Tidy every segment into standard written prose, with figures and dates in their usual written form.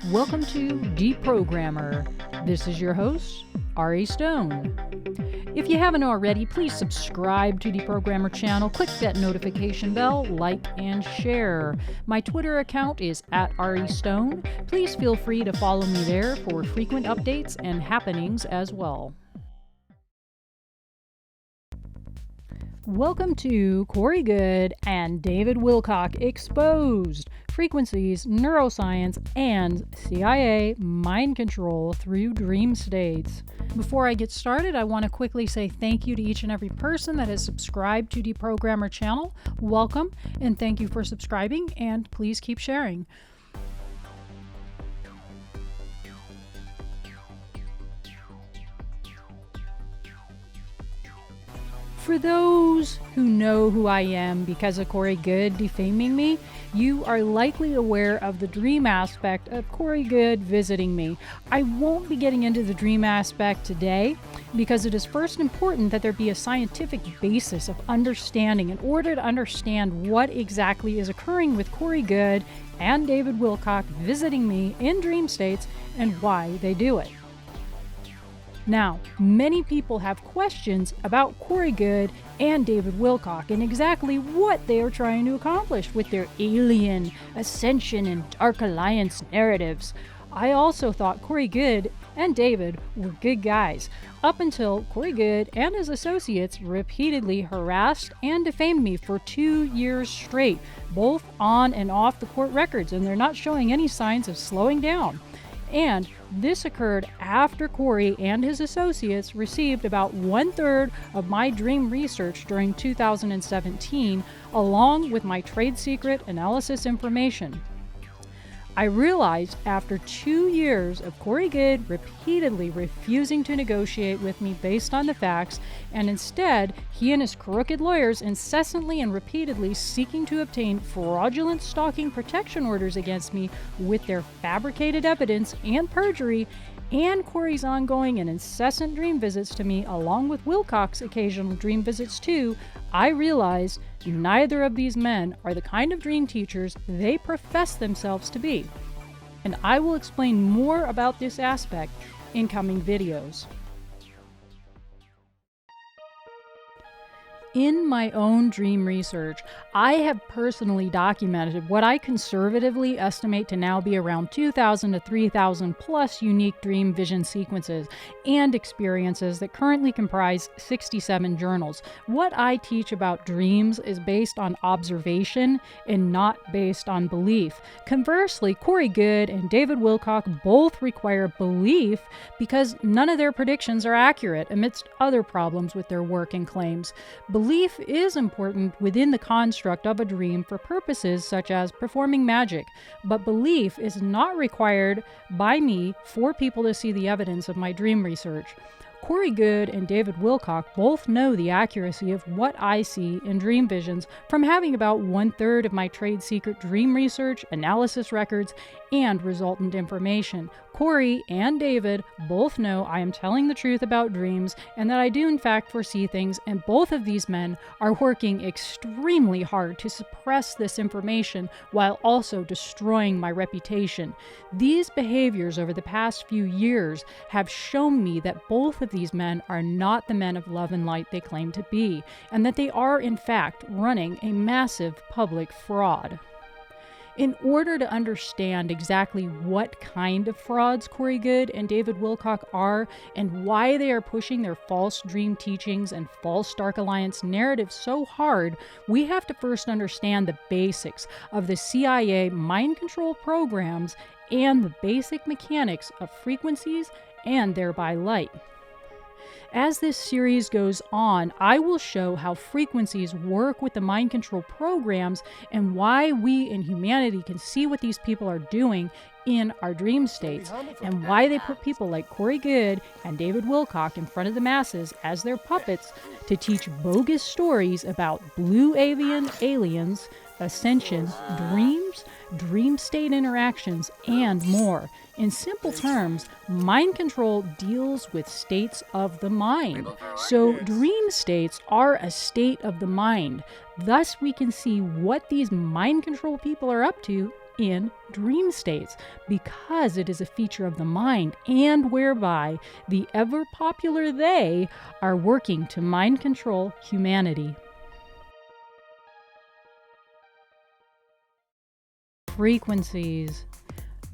Welcome to Deprogrammer. This is your host, Ari Stone. If you haven't already, please subscribe to Deprogrammer channel, click that notification bell, like and share. My Twitter account is @REStone. Please feel free to follow me there for frequent updates and happenings as well. Welcome to Corey Goode and David Wilcock Exposed: Frequencies, Neuroscience, and CIA Mind Control Through Dream States. Before I get started, I want to quickly say thank you to each and every person that has subscribed to Deprogrammer channel. Welcome, and thank you for subscribing, and please keep sharing. For those who know who I am because of Corey Goode defaming me, you are likely aware of the dream aspect of Corey Goode visiting me. I won't be getting into the dream aspect today because it is first important that there be a scientific basis of understanding in order to understand what exactly is occurring with Corey Goode and David Wilcock visiting me in dream states and why they do it. Now, many people have questions about Corey Goode and David Wilcock and exactly what they are trying to accomplish with their alien, ascension, and dark alliance narratives. I also thought Corey Goode and David were good guys, up until Corey Goode and his associates repeatedly harassed and defamed me for 2 years straight, both on and off the court records, and they're not showing any signs of slowing down. And this occurred after Corey and his associates received about 1/3 of my dream research during 2017, along with my trade secret analysis information. I realized after 2 years of Corey Goode repeatedly refusing to negotiate with me based on the facts, and instead he and his crooked lawyers incessantly and repeatedly seeking to obtain fraudulent stalking protection orders against me with their fabricated evidence and perjury, and Corey's ongoing and incessant dream visits to me along with Wilcock's occasional dream visits too, I realized neither of these men are the kind of dream teachers they profess themselves to be. And I will explain more about this aspect in coming videos. In my own dream research, I have personally documented what I conservatively estimate to now be around 2,000 to 3,000 plus unique dream vision sequences and experiences that currently comprise 67 journals. What I teach about dreams is based on observation and not based on belief. Conversely, Corey Goode and David Wilcock both require belief because none of their predictions are accurate amidst other problems with their work and claims. Belief is important within the construct of a dream for purposes such as performing magic, but belief is not required by me for people to see the evidence of my dream research. Corey Goode and David Wilcock both know the accuracy of what I see in dream visions from having about 1/3 of my trade secret dream research, analysis records, and resultant information. Corey and David both know I am telling the truth about dreams and that I do in fact foresee things, and both of these men are working extremely hard to suppress this information while also destroying my reputation. These behaviors over the past few years have shown me that both of these men are not the men of love and light they claim to be, and that they are in fact running a massive public fraud. In order to understand exactly what kind of frauds Corey Goode and David Wilcock are and why they are pushing their false dream teachings and false Dark Alliance narratives so hard, we have to first understand the basics of the CIA mind control programs and the basic mechanics of frequencies and thereby light. As this series goes on, I will show how frequencies work with the mind control programs and why we in humanity can see what these people are doing in our dream states, and why they put people like Corey Goode and David Wilcock in front of the masses as their puppets to teach bogus stories about blue avian aliens, ascension, dreams, dream state interactions, and more. In simple terms, mind control deals with states of the mind. So dream states are a state of the mind. Thus, we can see what these mind control people are up to in dream states because it is a feature of the mind and whereby the ever popular they are working to mind control humanity. Frequencies.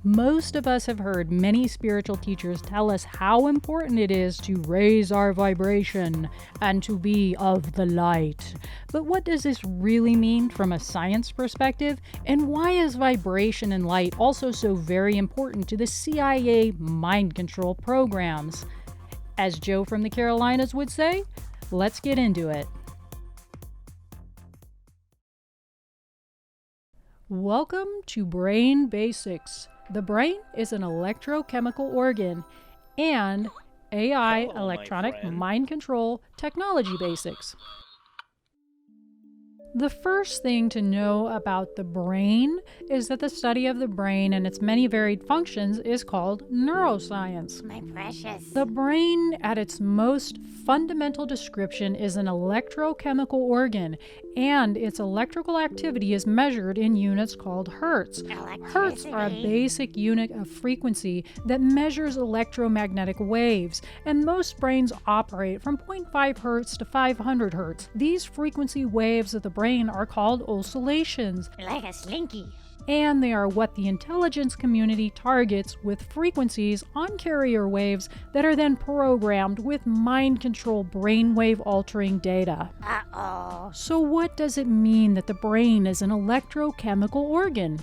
Most of us have heard many spiritual teachers tell us how important it is to raise our vibration and to be of the light. But what does this really mean from a science perspective? And why is vibration and light also so very important to the CIA mind control programs? As Joe from the Carolinas would say, let's get into it. Welcome to Brain Basics. The brain is an electrochemical organ and AI electronic mind control technology basics. The first thing to know about the brain is that the study of the brain and its many varied functions is called neuroscience. My precious. The brain, at its most fundamental description, is an electrochemical organ, and its electrical activity is measured in units called Hertz. Hertz are a basic unit of frequency that measures electromagnetic waves, and most brains operate from 0.5 Hertz to 500 Hertz. These frequency waves of the brain are called oscillations. Like a slinky. And they are what the intelligence community targets with frequencies on carrier waves that are then programmed with mind control brainwave altering data. Uh-oh. So what does it mean that the brain is an electrochemical organ?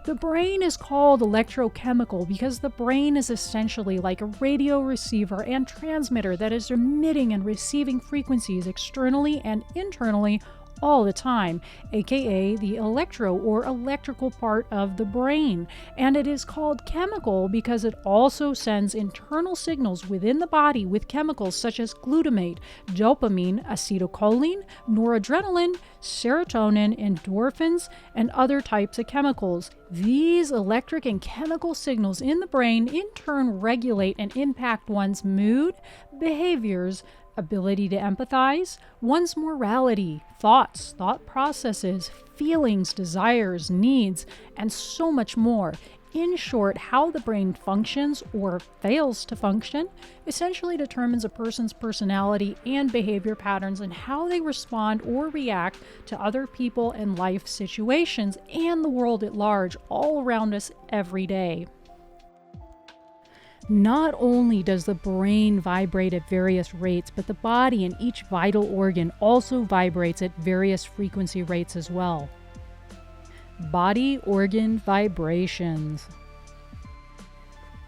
The brain is called electrochemical because the brain is essentially like a radio receiver and transmitter that is emitting and receiving frequencies externally and internally all the time, aka the electro or electrical part of the brain. And it is called chemical because it also sends internal signals within the body with chemicals such as glutamate, dopamine, acetylcholine, noradrenaline, serotonin, endorphins, and other types of chemicals. These electric and chemical signals in the brain in turn regulate and impact one's mood, behaviors, ability to empathize, one's morality, thoughts, thought processes, feelings, desires, needs, and so much more. In short, how the brain functions or fails to function essentially determines a person's personality and behavior patterns and how they respond or react to other people and life situations and the world at large all around us every day. Not only does the brain vibrate at various rates, but the body and each vital organ also vibrates at various frequency rates as well. Body organ vibrations.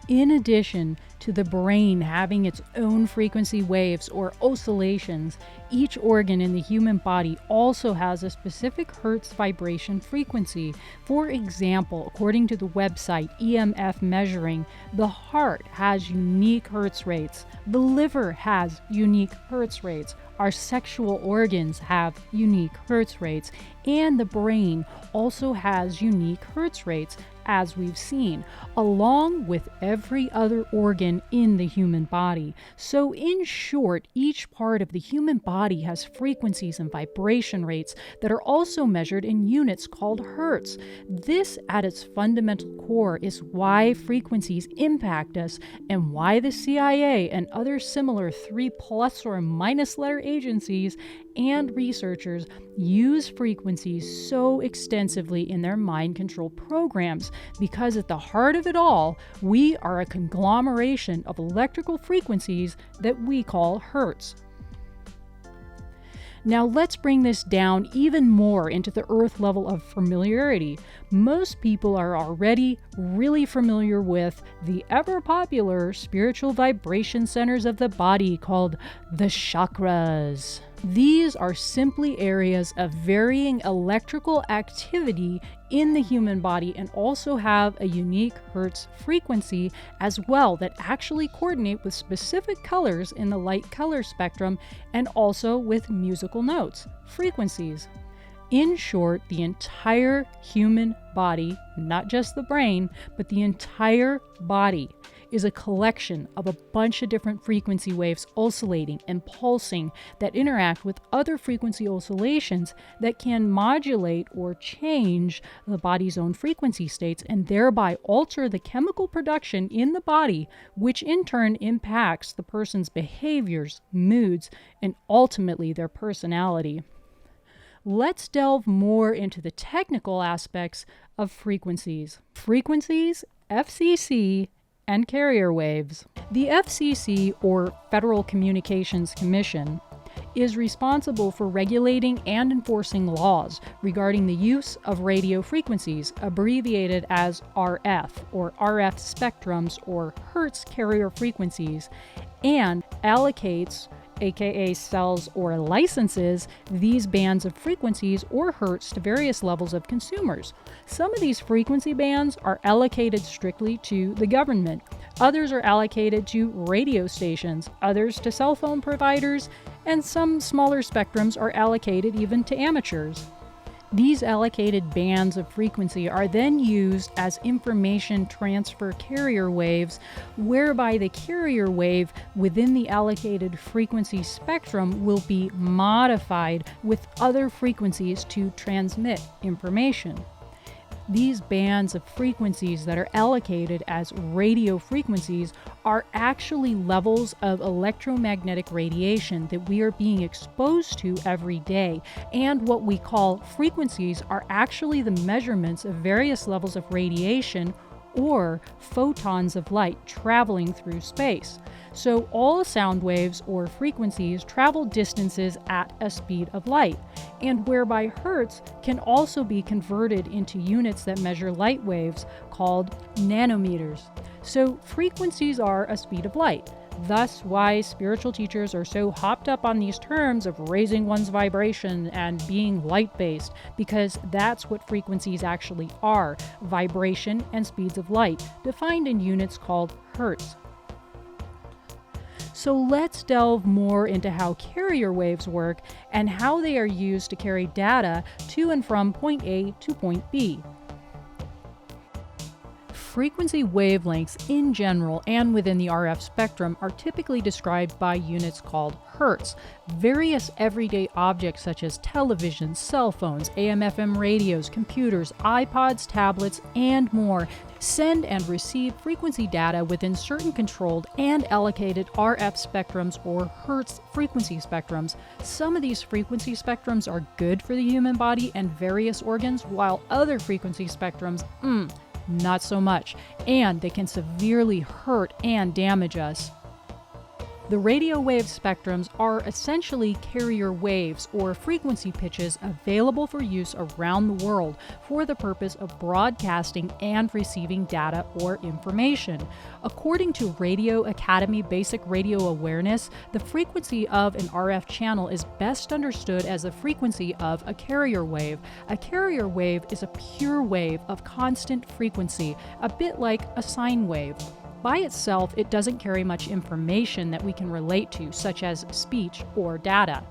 In addition to the brain having its own frequency waves or oscillations, each organ in the human body also has a specific Hertz vibration frequency. For example, according to the website EMF Measuring, the heart has unique Hertz rates, the liver has unique Hertz rates, our sexual organs have unique Hertz rates, and the brain also has unique Hertz rates, as we've seen, along with every other organ in the human body. So in short, each part of the human body has frequencies and vibration rates that are also measured in units called Hertz. This, at its fundamental core, is why frequencies impact us and why the CIA and other similar 3+ or minus letter agencies and researchers use frequencies so extensively in their mind control programs, because at the heart of it all, we are a conglomeration of electrical frequencies that we call Hertz. Now let's bring this down even more into the earth level of familiarity. Most people are already really familiar with the ever popular spiritual vibration centers of the body called the chakras. These are simply areas of varying electrical activity in the human body and also have a unique Hertz frequency as well that actually coordinate with specific colors in the light color spectrum and also with musical notes, frequencies. In short, the entire human body, not just the brain, but the entire body is a collection of a bunch of different frequency waves oscillating and pulsing that interact with other frequency oscillations that can modulate or change the body's own frequency states and thereby alter the chemical production in the body, which in turn impacts the person's behaviors, moods, and ultimately their personality. Let's delve more into the technical aspects of frequencies. Frequencies, FCC, and carrier waves. The FCC, or Federal Communications Commission, is responsible for regulating and enforcing laws regarding the use of radio frequencies, abbreviated as RF, or RF spectrums, or Hertz carrier frequencies, and allocates, aka sells or licenses, these bands of frequencies or hertz to various levels of consumers. Some of these frequency bands are allocated strictly to the government. Others are allocated to radio stations, others to cell phone providers, and some smaller spectrums are allocated even to amateurs. These allocated bands of frequency are then used as information transfer carrier waves, whereby the carrier wave within the allocated frequency spectrum will be modified with other frequencies to transmit information. These bands of frequencies that are allocated as radio frequencies are actually levels of electromagnetic radiation that we are being exposed to every day. And what we call frequencies are actually the measurements of various levels of radiation or photons of light traveling through space. So all sound waves or frequencies travel distances at a speed of light, and whereby hertz can also be converted into units that measure light waves called nanometers. So frequencies are a speed of light. Thus why spiritual teachers are so hopped up on these terms of raising one's vibration and being light-based, because that's what frequencies actually are: vibration and speeds of light, defined in units called hertz. So let's delve more into how carrier waves work and how they are used to carry data to and from point A to point B. Frequency wavelengths in general and within the RF spectrum are typically described by units called hertz. Various everyday objects such as televisions, cell phones, AM/FM radios, computers, iPods, tablets, and more send and receive frequency data within certain controlled and allocated RF spectrums or hertz frequency spectrums. Some of these frequency spectrums are good for the human body and various organs, while other frequency spectrums, not so much, and they can severely hurt and damage us. The radio wave spectrums are essentially carrier waves or frequency pitches available for use around the world for the purpose of broadcasting and receiving data or information. According to Radio Academy Basic Radio Awareness, the frequency of an RF channel is best understood as the frequency of a carrier wave. A carrier wave is a pure wave of constant frequency, a bit like a sine wave. By itself, it doesn't carry much information that we can relate to, such as speech or data.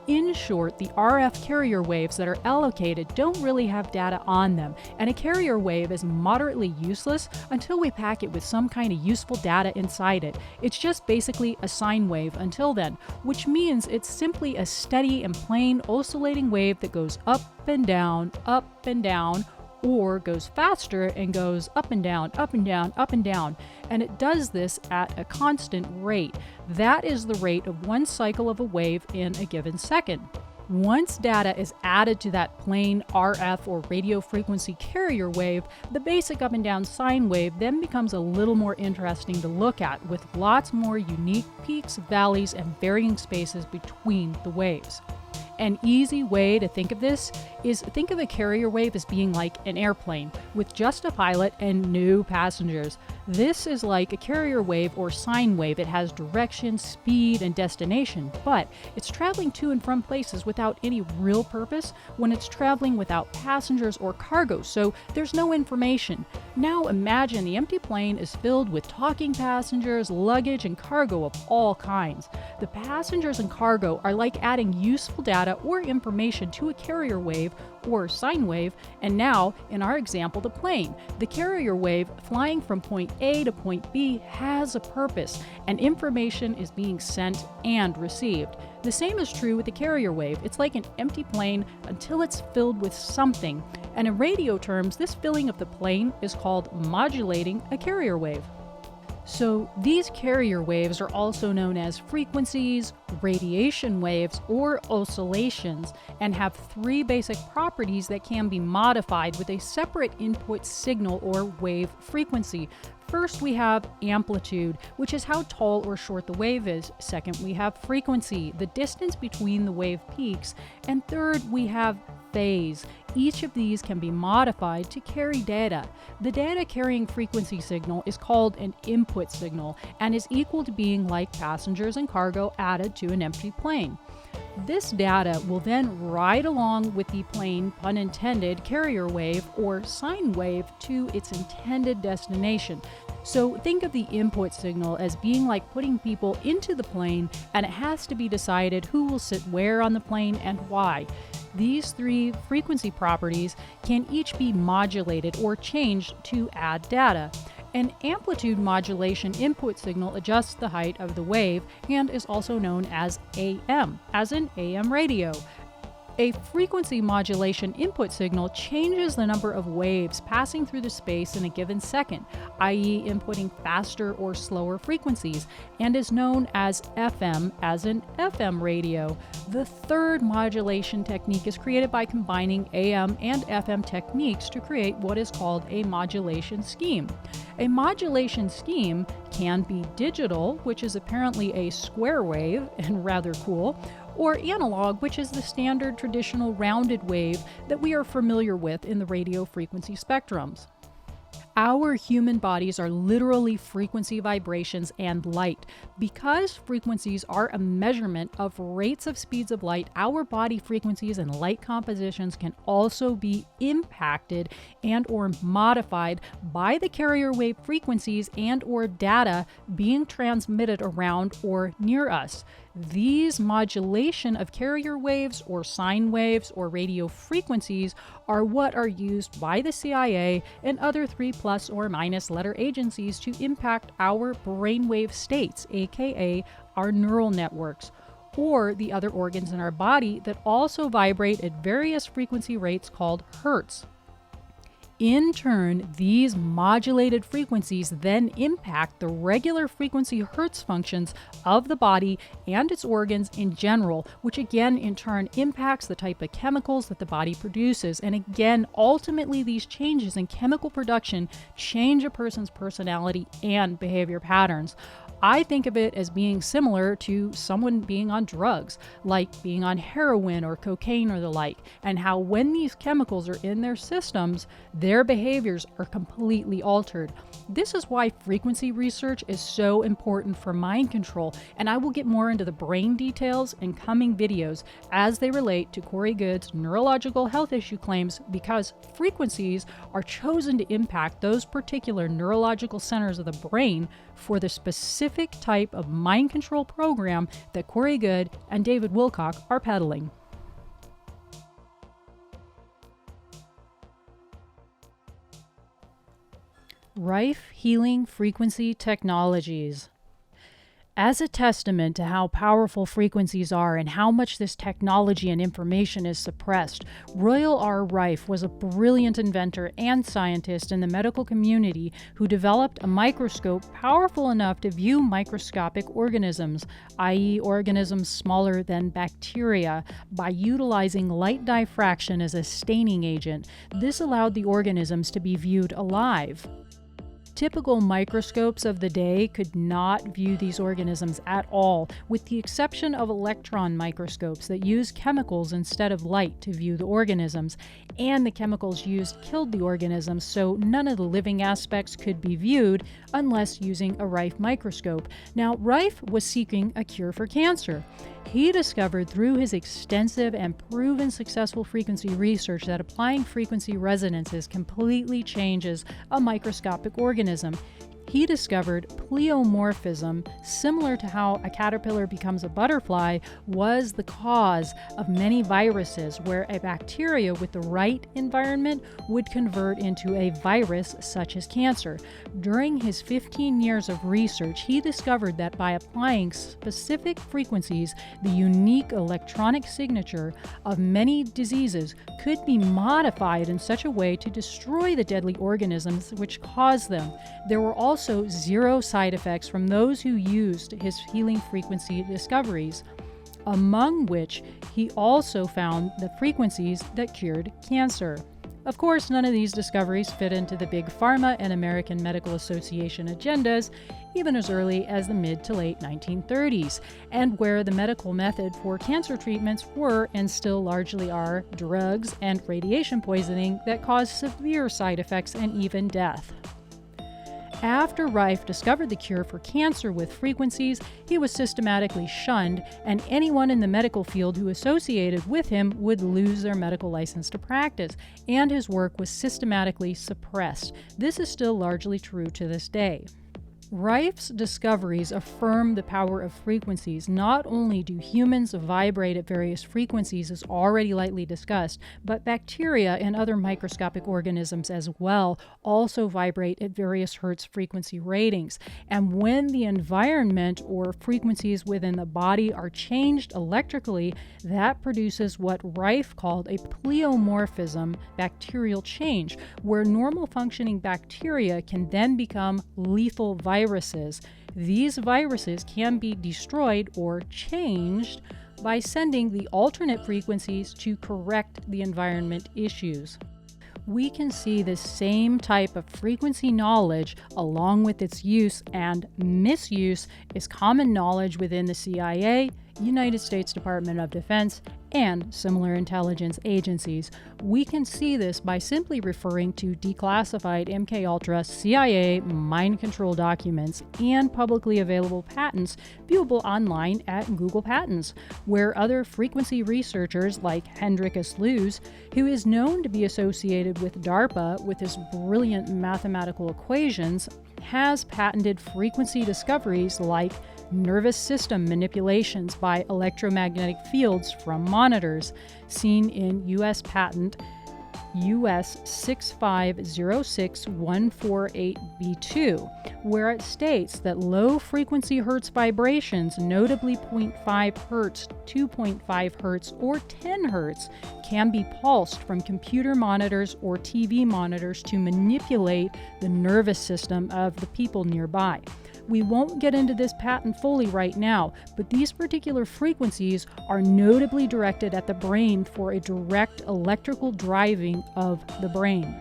In short, the RF carrier waves that are allocated don't really have data on them, and a carrier wave is moderately useless until we pack it with some kind of useful data inside it. It's just basically a sine wave until then, which means it's simply a steady and plain oscillating wave that goes up and down, or goes faster and goes up and down, up and down, up and down. And it does this at a constant rate. That is the rate of one cycle of a wave in a given second. Once data is added to that plain RF or radio frequency carrier wave, the basic up and down sine wave then becomes a little more interesting to look at, with lots more unique peaks, valleys, and varying spaces between the waves. An easy way to think of this is think of a carrier wave as being like an airplane with just a pilot and no passengers. This is like a carrier wave or sine wave. It has direction, speed, and destination, but it's traveling to and from places without any real purpose when it's traveling without passengers or cargo, so there's no information. Now imagine the empty plane is filled with talking passengers, luggage, and cargo of all kinds. The passengers and cargo are like adding useful data data or information to a carrier wave or sine wave, and now, in our example, the plane. The carrier wave flying from point A to point B has a purpose, and information is being sent and received. The same is true with the carrier wave. It's like an empty plane until it's filled with something, and in radio terms, this filling of the plane is called modulating a carrier wave. So these carrier waves are also known as frequencies, radiation waves, or oscillations, and have three basic properties that can be modified with a separate input signal or wave frequency. First, we have amplitude, which is how tall or short the wave is. Second, we have frequency, the distance between the wave peaks. And third, we have phase. Each of these can be modified to carry data. The data carrying frequency signal is called an input signal and is equal to being like passengers and cargo added to an empty plane. This data will then ride along with the plane, pun intended, carrier wave or sine wave to its intended destination. So think of the input signal as being like putting people into the plane, and it has to be decided who will sit where on the plane and why. These three frequency properties can each be modulated or changed to add data. An amplitude modulation input signal adjusts the height of the wave and is also known as AM, as in AM radio. A frequency modulation input signal changes the number of waves passing through the space in a given second, i.e. inputting faster or slower frequencies, and is known as FM, as in FM radio. The third modulation technique is created by combining AM and FM techniques to create what is called a modulation scheme. A modulation scheme can be digital, which is apparently a square wave and rather cool, or analog, which is the standard traditional rounded wave that we are familiar with in the radio frequency spectrums. Our human bodies are literally frequency vibrations and light. Because frequencies are a measurement of rates of speeds of light, our body frequencies and light compositions can also be impacted and or modified by the carrier wave frequencies and or data being transmitted around or near us. These modulation of carrier waves or sine waves or radio frequencies are what are used by the CIA and other 3+ or minus letter agencies to impact our brainwave states, aka our neural networks, or the other organs in our body that also vibrate at various frequency rates called Hertz. In turn, these modulated frequencies then impact the regular frequency Hertz functions of the body and its organs in general, which again in turn impacts the type of chemicals that the body produces. And again, ultimately these changes in chemical production change a person's personality and behavior patterns. I think of it as being similar to someone being on drugs, like being on heroin or cocaine or the like, and how when these chemicals are in their systems, their behaviors are completely altered. This is why frequency research is so important for mind control, and I will get more into the brain details in coming videos as they relate to Corey Goode's neurological health issue claims, because frequencies are chosen to impact those particular neurological centers of the brain for the specific type of mind control program that Corey Goode and David Wilcock are peddling. Rife Healing Frequency Technologies. As a testament to how powerful frequencies are and how much this technology and information is suppressed, Royal R. Rife was a brilliant inventor and scientist in the medical community who developed a microscope powerful enough to view microscopic organisms, i.e. organisms smaller than bacteria, by utilizing light diffraction as a staining agent. This allowed the organisms to be viewed alive. Typical microscopes of the day could not view these organisms at all, with the exception of electron microscopes that use chemicals instead of light to view the organisms, and the chemicals used killed the organisms, so none of the living aspects could be viewed unless using a Rife microscope. Now, Rife was seeking a cure for cancer. He discovered through his extensive and proven successful frequency research that applying frequency resonances completely changes a microscopic organism. He discovered pleomorphism, similar to how a caterpillar becomes a butterfly, was the cause of many viruses, where a bacteria with the right environment would convert into a virus such as cancer. During his 15 years of research, he discovered that by applying specific frequencies, the unique electronic signature of many diseases could be modified in such a way to destroy the deadly organisms which cause them. There were also 0 side effects from those who used his healing frequency discoveries, among which he also found the frequencies that cured cancer. Of course, none of these discoveries fit into the big pharma and American Medical Association agendas, even as early as the mid to late 1930s, and where the medical method for cancer treatments were, and still largely are, drugs and radiation poisoning that cause severe side effects and even death. After Rife discovered the cure for cancer with frequencies, he was systematically shunned, and anyone in the medical field who associated with him would lose their medical license to practice, and his work was systematically suppressed. This is still largely true to this day. Rife's discoveries affirm the power of frequencies. Not only do humans vibrate at various frequencies, as already lightly discussed, but bacteria and other microscopic organisms as well also vibrate at various Hertz frequency ratings. And when the environment or frequencies within the body are changed electrically, that produces what Rife called a pleomorphism, bacterial change, where normal functioning bacteria can then become lethal viruses. These viruses can be destroyed or changed by sending the alternate frequencies to correct the environment issues. We can see the same type of frequency knowledge, along with its use and misuse, is common knowledge within the CIA, United States Department of Defense, and similar intelligence agencies. We can see this by simply referring to declassified MKULTRA CIA mind control documents and publicly available patents viewable online at Google Patents, where other frequency researchers like Hendrikus Luz, who is known to be associated with DARPA with his brilliant mathematical equations, has patented frequency discoveries like nervous system manipulations by electromagnetic fields from monitors, seen in U.S. patent US 6506148B2, where it states that low-frequency Hertz vibrations, notably 0.5 Hertz, 2.5 Hertz, or 10 Hertz, can be pulsed from computer monitors or TV monitors to manipulate the nervous system of the people nearby. We won't get into this patent fully right now, but these particular frequencies are notably directed at the brain for a direct electrical driving of the brain.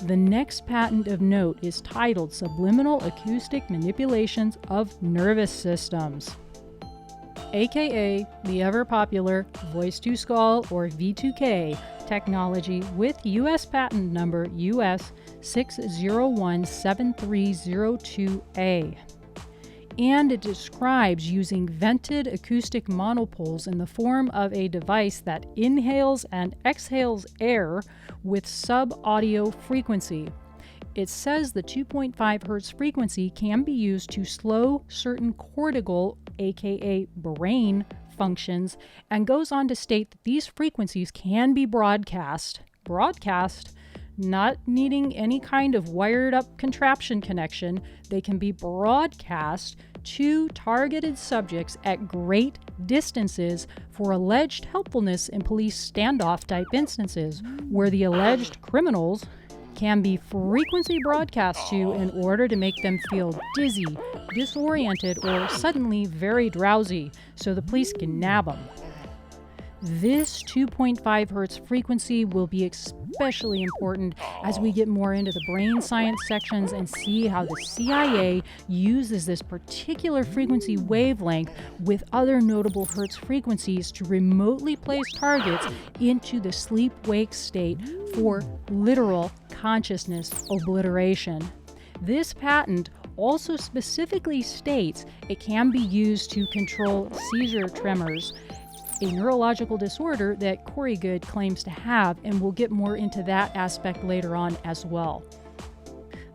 The next patent of note is titled Subliminal Acoustic Manipulations of Nervous Systems, aka the ever-popular Voice-to-Skull or V2K technology with U.S. patent number US 6017302A. And it describes using vented acoustic monopoles in the form of a device that inhales and exhales air with sub-audio frequency. It says the 2.5 Hertz frequency can be used to slow certain cortical, aka brain, functions, and goes on to state that these frequencies can be broadcast, not needing any kind of wired up contraption connection. They can be broadcast to targeted subjects at great distances for alleged helpfulness in police standoff type instances, where the alleged criminals can be frequency broadcast to in order to make them feel dizzy, disoriented, or suddenly very drowsy, so the police can nab them. This 2.5 Hertz frequency will be especially important as we get more into the brain science sections and see how the CIA uses this particular frequency wavelength with other notable Hertz frequencies to remotely place targets into the sleep-wake state for literal consciousness obliteration. This patent also specifically states it can be used to control seizure tremors, a neurological disorder that Goode claims to have, and we'll get more into that aspect later on as well.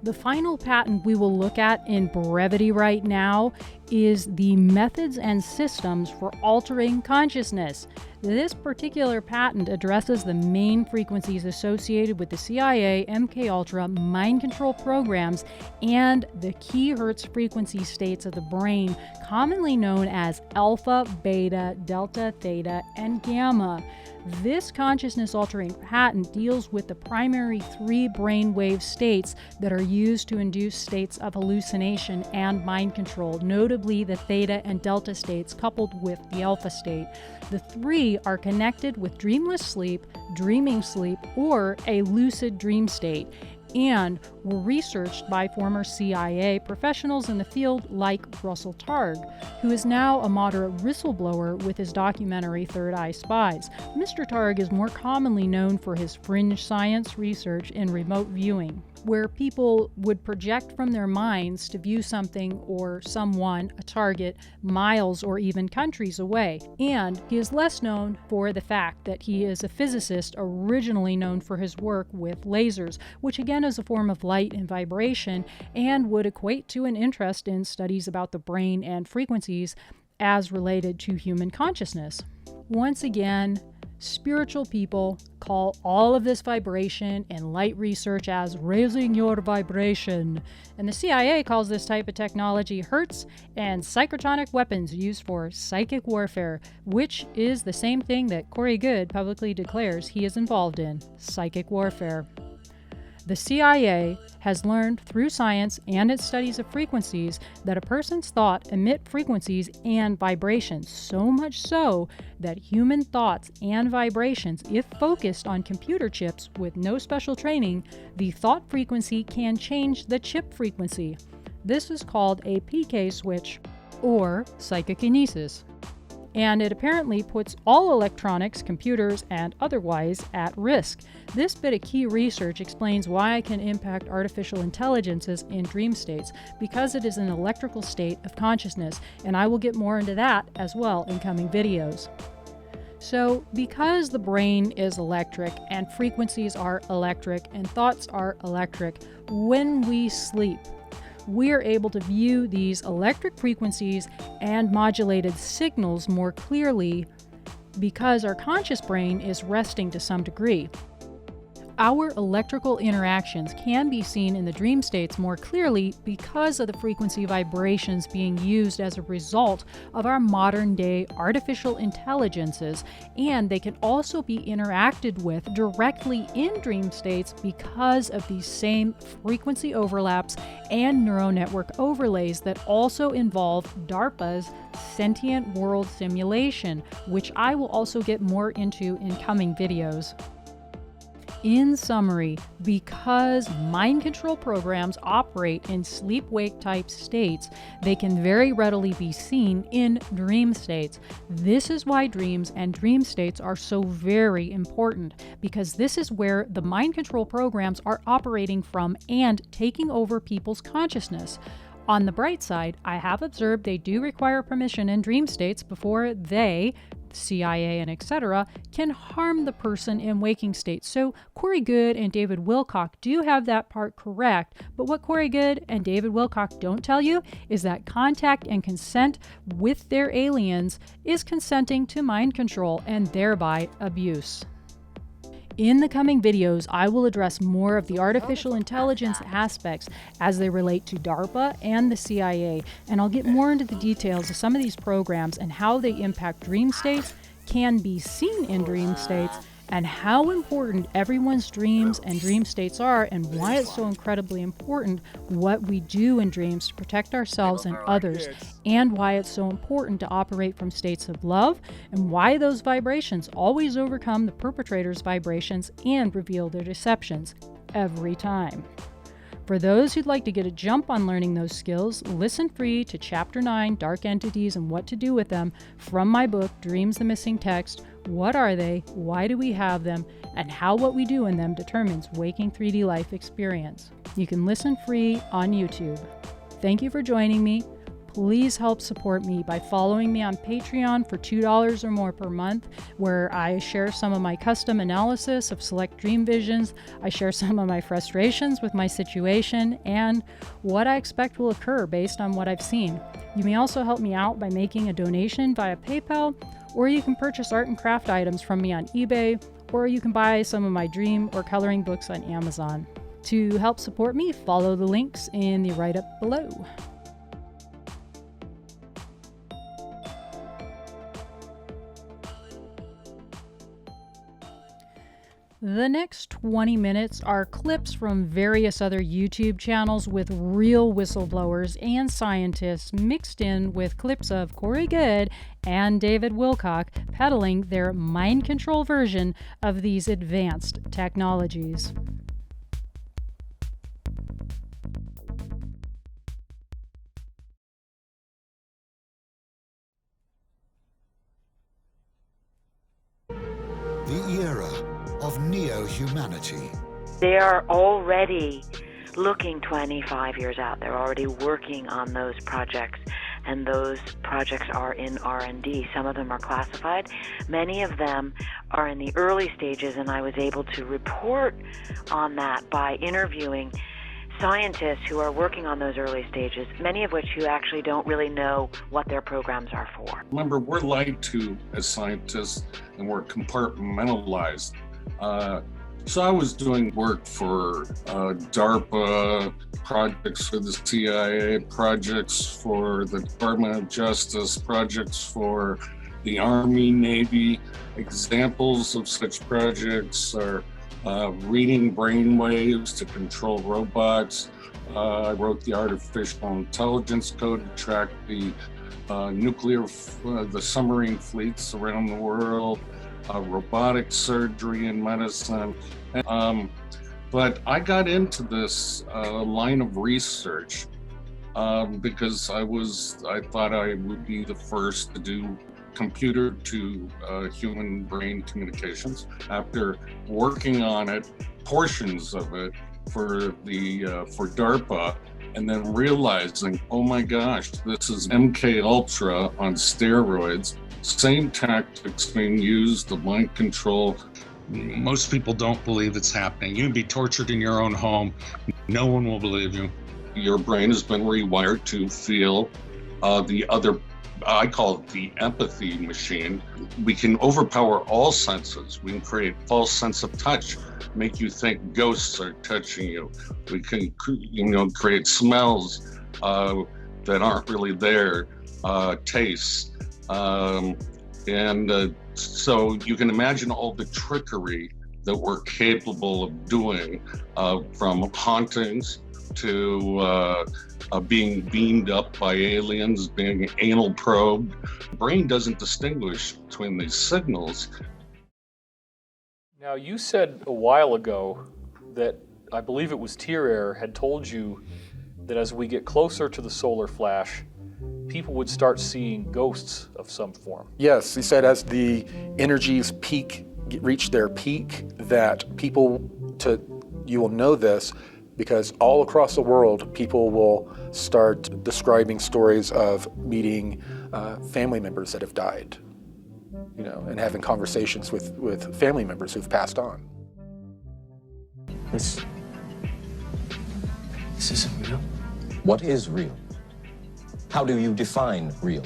The final patent we will look at in brevity right now is the methods and systems for altering consciousness. This particular patent addresses the main frequencies associated with the CIA, MKULTRA, mind control programs, and the key Hertz frequency states of the brain, commonly known as alpha, beta, delta, theta, and gamma. This consciousness-altering patent deals with the primary 3 brainwave states that are used to induce states of hallucination and mind control, notably the theta and delta states coupled with the alpha state. The 3 are connected with dreamless sleep, dreaming sleep, or a lucid dream state, and were researched by former CIA professionals in the field like Russell Targ, who is now a moderate whistleblower with his documentary Third Eye Spies. Mr. Targ is more commonly known for his fringe science research in remote viewing, where people would project from their minds to view something or someone, a target, miles or even countries away. And he is less known for the fact that he is a physicist originally known for his work with lasers, which again is a form of light and vibration and would equate to an interest in studies about the brain and frequencies as related to human consciousness. Once again, spiritual people call all of this vibration and light research as raising your vibration. And the CIA calls this type of technology Hertz and psychotronic weapons used for psychic warfare, which is the same thing that Corey Goode publicly declares he is involved in, psychic warfare. The CIA has learned through science and its studies of frequencies that a person's thought emit frequencies and vibrations, so much so that human thoughts and vibrations, if focused on computer chips with no special training, the thought frequency can change the chip frequency. This is called a PK switch or psychokinesis. And it apparently puts all electronics, computers, and otherwise at risk. This bit of key research explains why it can impact artificial intelligences in dream states, because it is an electrical state of consciousness, and I will get more into that as well in coming videos. So, because the brain is electric, and frequencies are electric, and thoughts are electric, when we sleep, we are able to view these electric frequencies and modulated signals more clearly because our conscious brain is resting to some degree. Our electrical interactions can be seen in the dream states more clearly because of the frequency vibrations being used as a result of our modern-day artificial intelligences, and they can also be interacted with directly in dream states because of these same frequency overlaps and neural network overlays that also involve DARPA's sentient world simulation, which I will also get more into in coming videos. In summary, because mind control programs operate in sleep-wake type states, they can very readily be seen in dream states. This is why dreams and dream states are so very important, because this is where the mind control programs are operating from and taking over people's consciousness. On the bright side, I have observed they do require permission in dream states before they, CIA and etc., can harm the person in waking states. So Corey Goode and David Wilcock do have that part correct, but what Corey Goode and David Wilcock don't tell you is that contact and consent with their aliens is consenting to mind control and thereby abuse. In the coming videos, I will address more of the artificial intelligence aspects as they relate to DARPA and the CIA, and I'll get more into the details of some of these programs and how they impact dream states, can be seen in dream states, and how important everyone's dreams and dream states are, and why it's so incredibly important what we do in dreams to protect ourselves and others, and why it's so important to operate from states of love, and why those vibrations always overcome the perpetrator's vibrations and reveal their deceptions every time. For those who'd like to get a jump on learning those skills, listen free to Chapter 9, Dark Entities and What to Do with Them, from my book, Dreams the Missing Text. What are they? Why do we have them? And how what we do in them determines waking 3D life experience. You can listen free on YouTube. Thank you for joining me. please help support me by following me on Patreon for $2 or more per month, where I share some of my custom analysis of select dream visions, I share some of my frustrations with my situation, and what I expect will occur based on what I've seen. You may also help me out by making a donation via PayPal, or you can purchase art and craft items from me on eBay, or you can buy some of my dream or coloring books on Amazon. To help support me, follow the links in the write-up below. The next 20 minutes are clips from various other YouTube channels with real whistleblowers and scientists mixed in with clips of Corey Goode and David Wilcock peddling their mind control version of these advanced technologies. The era of neo-humanity. They are already looking 25 years out. They're already working on those projects, and those projects are in R&D. Some of them are classified. Many of them are in the early stages, and I was able to report on that by interviewing scientists who are working on those early stages, many of which who actually don't really know what their programs are for. Remember, we're lied to as scientists, and we're compartmentalized. So I was doing work for DARPA, projects for the CIA, projects for the Department of Justice, projects for the Army, Navy. Examples of such projects are reading brain waves to control robots. I wrote the artificial intelligence code to track the the submarine fleets around the world. Robotic surgery and medicine. But I got into this line of research because I thought I would be the first to do computer to human brain communications. After working on it, portions of it for DARPA, and then realizing, oh my gosh, this is MKULTRA on steroids. Same tactics being used, the mind control. Most people don't believe it's happening. You can be tortured in your own home. No one will believe you. Your brain has been rewired to feel the other, I call it the empathy machine. We can overpower all senses. We can create false sense of touch, make you think ghosts are touching you. We can, create smells that aren't really there, tastes. So you can imagine all the trickery that we're capable of doing, from hauntings to being beamed up by aliens, being anal probed. The brain doesn't distinguish between these signals. Now, you said a while ago that, I believe it was Tier had told you that as we get closer to the solar flash, people would start seeing ghosts of some form. Yes, he said as the energies reach their peak, that you will know this because all across the world, people will start describing stories of meeting family members that have died, and having conversations with family members who've passed on. This isn't real. What is real? How do you define real?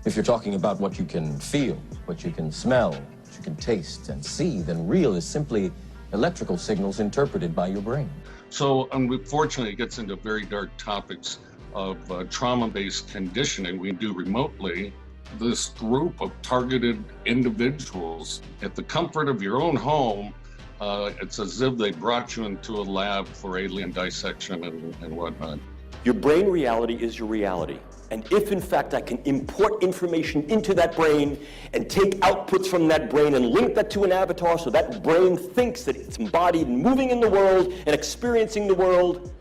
If you're talking about what you can feel, what you can smell, what you can taste and see, then real is simply electrical signals interpreted by your brain. So unfortunately, it gets into very dark topics of trauma-based conditioning we do remotely. This group of targeted individuals at the comfort of your own home, it's as if they brought you into a lab for alien dissection and whatnot. Your brain reality is your reality. And if in fact I can import information into that brain and take outputs from that brain and link that to an avatar so that brain thinks that it's embodied and moving in the world and experiencing the world,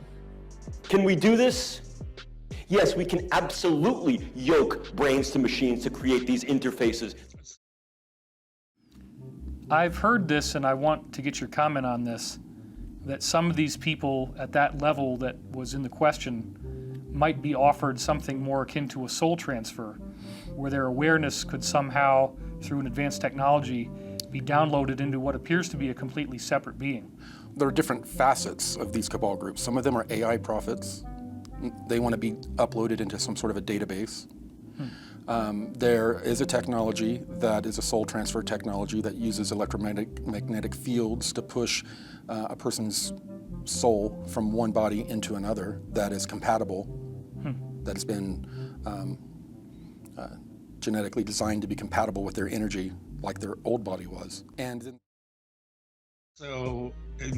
can we do this? Yes, we can absolutely yoke brains to machines to create these interfaces. I've heard this, and I want to get your comment on this, that some of these people at that level that was in the question might be offered something more akin to a soul transfer, where their awareness could somehow, through an advanced technology, be downloaded into what appears to be a completely separate being. There are different facets of these cabal groups. Some of them are AI prophets. They want to be uploaded into some sort of a database. There is a technology that is a soul transfer technology that uses electromagnetic fields to push a person's soul from one body into another that is compatible, that has been genetically designed to be compatible with their energy like their old body was. And so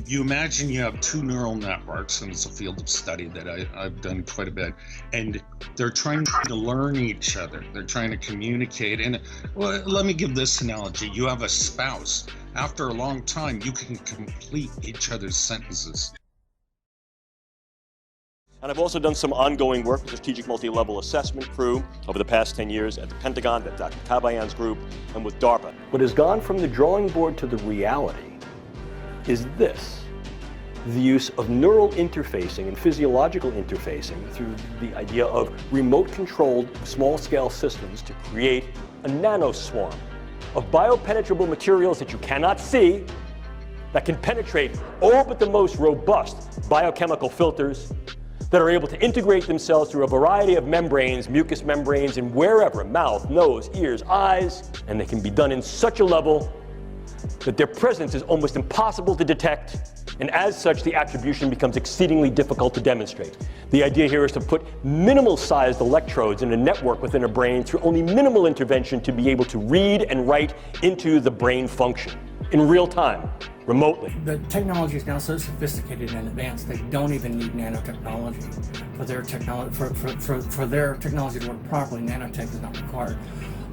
you imagine you have two neural networks, and it's a field of study that I've done quite a bit, and they're trying to learn each other. They're trying to communicate. And well, let me give this analogy. You have a spouse. After a long time, you can complete each other's sentences. And I've also done some ongoing work with the Strategic Multi-Level Assessment crew over the past 10 years at the Pentagon, at Dr. Kabayan's group, and with DARPA. What has gone from the drawing board to the reality is this: the use of neural interfacing and physiological interfacing through the idea of remote-controlled small-scale systems to create a nanoswarm of biopenetrable materials that you cannot see, that can penetrate all but the most robust biochemical filters, that are able to integrate themselves through a variety of membranes, mucous membranes, and wherever, mouth, nose, ears, eyes, and they can be done in such a level that their presence is almost impossible to detect, and as such, the attribution becomes exceedingly difficult to demonstrate. The idea here is to put minimal-sized electrodes in a network within a brain through only minimal intervention to be able to read and write into the brain function in real time, remotely. The technology is now so sophisticated and advanced, they don't even need nanotechnology for their technology. For their technology to work properly, nanotech is not required,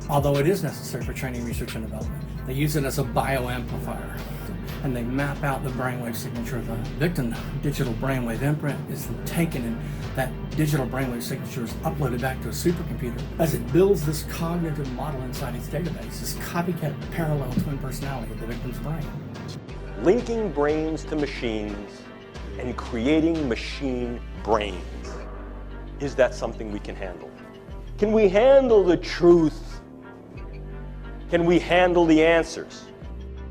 although it is necessary for training, research, and development. They use it as a bioamplifier, and they map out the brainwave signature of the victim. Digital brainwave imprint is then taken, and that digital brainwave signature is uploaded back to a supercomputer as it builds this cognitive model inside its database, this copycat parallel twin personality of the victim's brain. Linking brains to machines and creating machine brains. Is that something we can handle? Can we handle the truth? Can we handle the answers?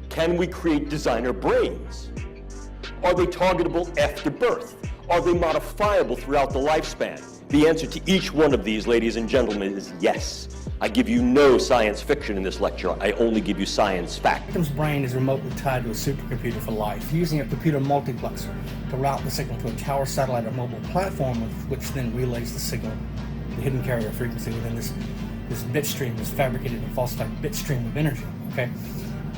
Can we create designer brains? Are they targetable after birth? Are they modifiable throughout the lifespan? The answer to each one of these, ladies and gentlemen, is yes. I give you no science fiction in this lecture. I only give you science fact. The victim's brain is remotely tied to a supercomputer for life, using a computer multiplexer to route the signal to a tower, satellite, or mobile platform, which then relays the signal, the hidden carrier frequency within this bit stream, this fabricated and falsified bit stream of energy, okay,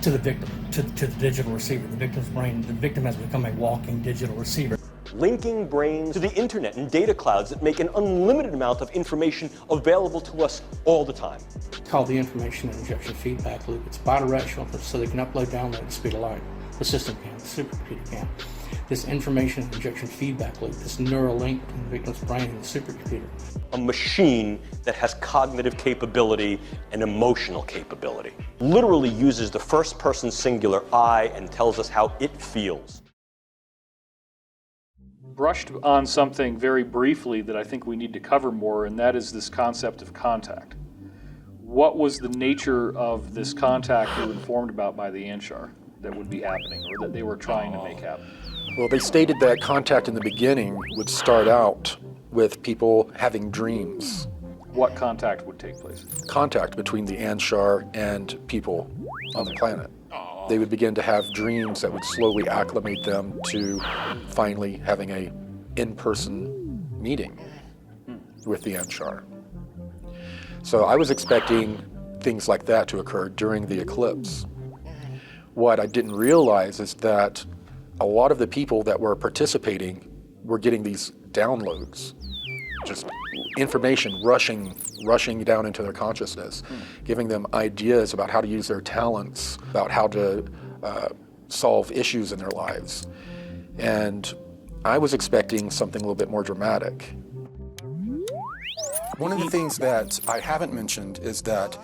to the victim, to the digital receiver. The victim's brain, the victim has become a walking digital receiver. Linking brains to the internet and data clouds that make an unlimited amount of information available to us all the time. It's called the information injection feedback loop. It's bidirectional, so they can upload, download at the speed of light. The system can, the supercomputer can. This information injection feedback loop, this neural link between the victim's brain and the supercomputer. A machine that has cognitive capability and emotional capability. Literally uses the first person singular I and tells us how it feels. Brushed on something very briefly that I think we need to cover more, and that is this concept of contact. What was the nature of this contact you were informed about by the Anshar that would be happening, or that they were trying to make happen? Well, they stated that contact in the beginning would start out with people having dreams. What contact would take place? Contact between the Anshar and people on the planet. They would begin to have dreams that would slowly acclimate them to finally having a in-person meeting with the Anshar. So I was expecting things like that to occur during the eclipse. What I didn't realize is that a lot of the people that were participating were getting these downloads, just information rushing down into their consciousness, giving them ideas about how to use their talents, about how to solve issues in their lives. And I was expecting something a little bit more dramatic. One of the things that I haven't mentioned is that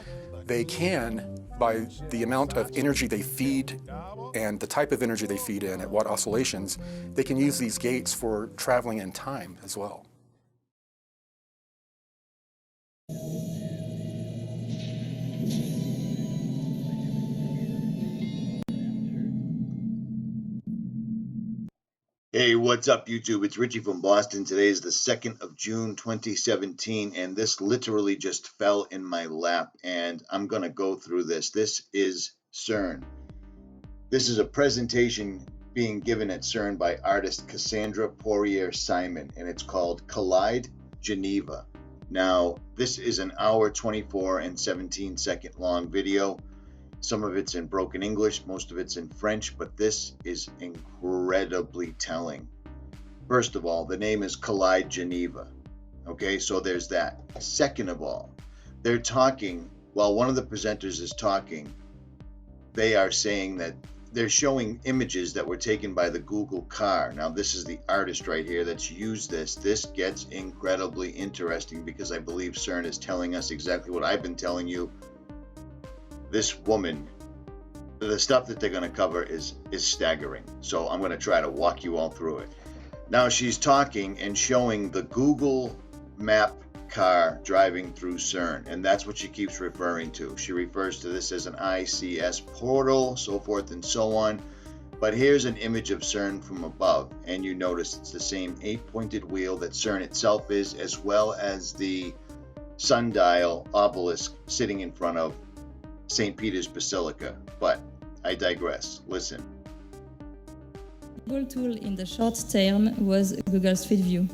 they can, by the amount of energy they feed and the type of energy they feed in at what oscillations, they can use these gates for traveling in time as well. Hey, what's up, YouTube? It's Richie from Boston. Today is the 2nd of June, 2017, and this literally just fell in my lap, and I'm going to go through this. This is CERN. This is a presentation being given at CERN by artist Cassandra Poirier-Simon, and it's called Collide Geneva. Now, this is an hour, 24 and 17-second long video. Some of it's in broken English, most of it's in French, but this is incredibly telling. First of all, the name is Collide Geneva. Okay, so there's that. Second of all, they're talking, while one of the presenters is talking, they are saying that they're showing images that were taken by the Google car. Now, this is the artist right here that's used this. This gets incredibly interesting because I believe CERN is telling us exactly what I've been telling you. This woman, the stuff that they're going to cover is staggering. So I'm going to try to walk you all through it. Now she's talking and showing the Google map car driving through CERN, and that's what she keeps referring to. She refers to this as an ICS portal, so forth and so on. But here's an image of CERN from above, and you notice it's the same 8-pointed wheel that CERN itself is, as well as the sundial obelisk sitting in front of St. Peter's Basilica, but I digress. Listen. Google tool in the short term was Google Street View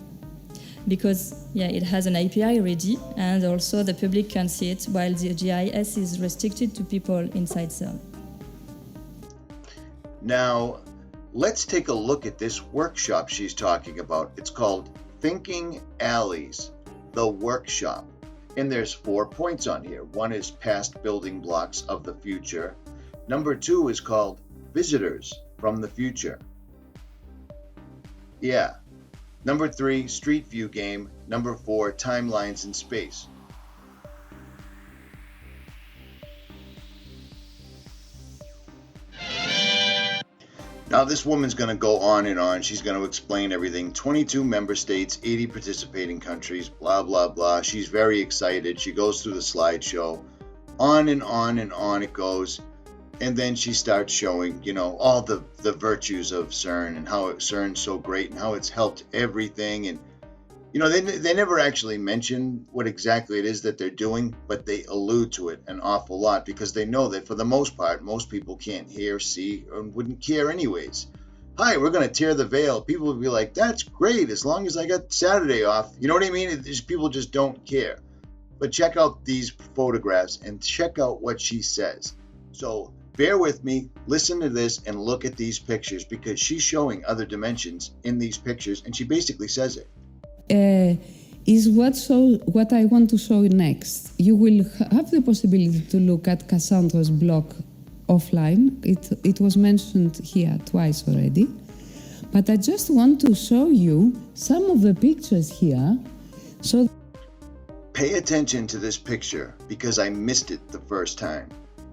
because it has an API ready and also the public can see it while the GIS is restricted to people inside CERN. Now, let's take a look at this workshop she's talking about. It's called Thinking Alleys, the workshop. And there's 4 points on here. One is past building blocks of the future. Number 2 is called visitors from the future. Yeah. Number 3, street view game. Number 4, timelines in space. Now this woman's going to go on and on. She's going to explain everything. 22 member states, 80 participating countries, blah, blah, blah. She's very excited. She goes through the slideshow. On and on and on it goes. And then she starts showing, all the virtues of CERN and how CERN's so great and how it's helped everything. And, they never actually mention what exactly it is that they're doing, but they allude to it an awful lot because they know that for the most part, most people can't hear, see, or wouldn't care anyways. Hi, we're going to tear the veil. People would be like, that's great, as long as I got Saturday off. You know what I mean? People just don't care. But check out these photographs and check out what she says. So bear with me, listen to this, and look at these pictures because she's showing other dimensions in these pictures, and she basically says it. Is what I want to show you next. You will have the possibility to look at Cassandra's blog offline. It was mentioned here twice already. But I just want to show you some of the pictures here. So pay attention to this picture because I missed it the first time.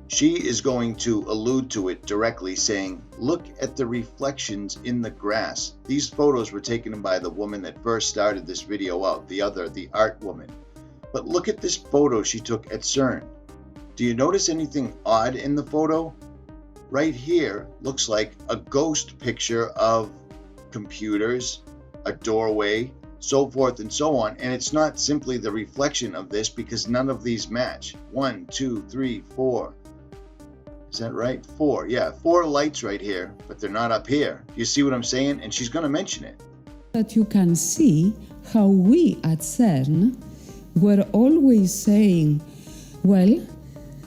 She is going to allude to it directly, saying, look at the reflections in the grass. These photos were taken by the woman that first started this video out, the art woman. But look at this photo she took at CERN. Do you notice anything odd in the photo? Right here looks like a ghost picture of computers, a doorway, so forth and so on. And it's not simply the reflection of this because none of these match. 1, 2, 3, 4. Is that right? 4. Yeah, 4 lights right here, but they're not up here. You see what I'm saying? And she's going to mention it. That you can see how we at CERN were always saying, well,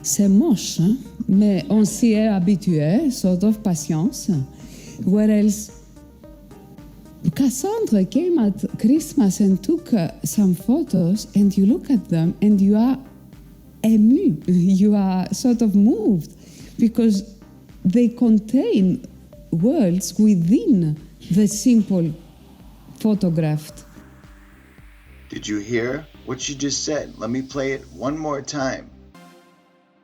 c'est moche, mais on s'y est habitué, sort of patience. Whereas Cassandra came at Christmas and took some photos, and you look at them and you are ému, you are sort of moved. Because they contain worlds within the simple photographed. Did you hear what she just said? Let me play it one more time.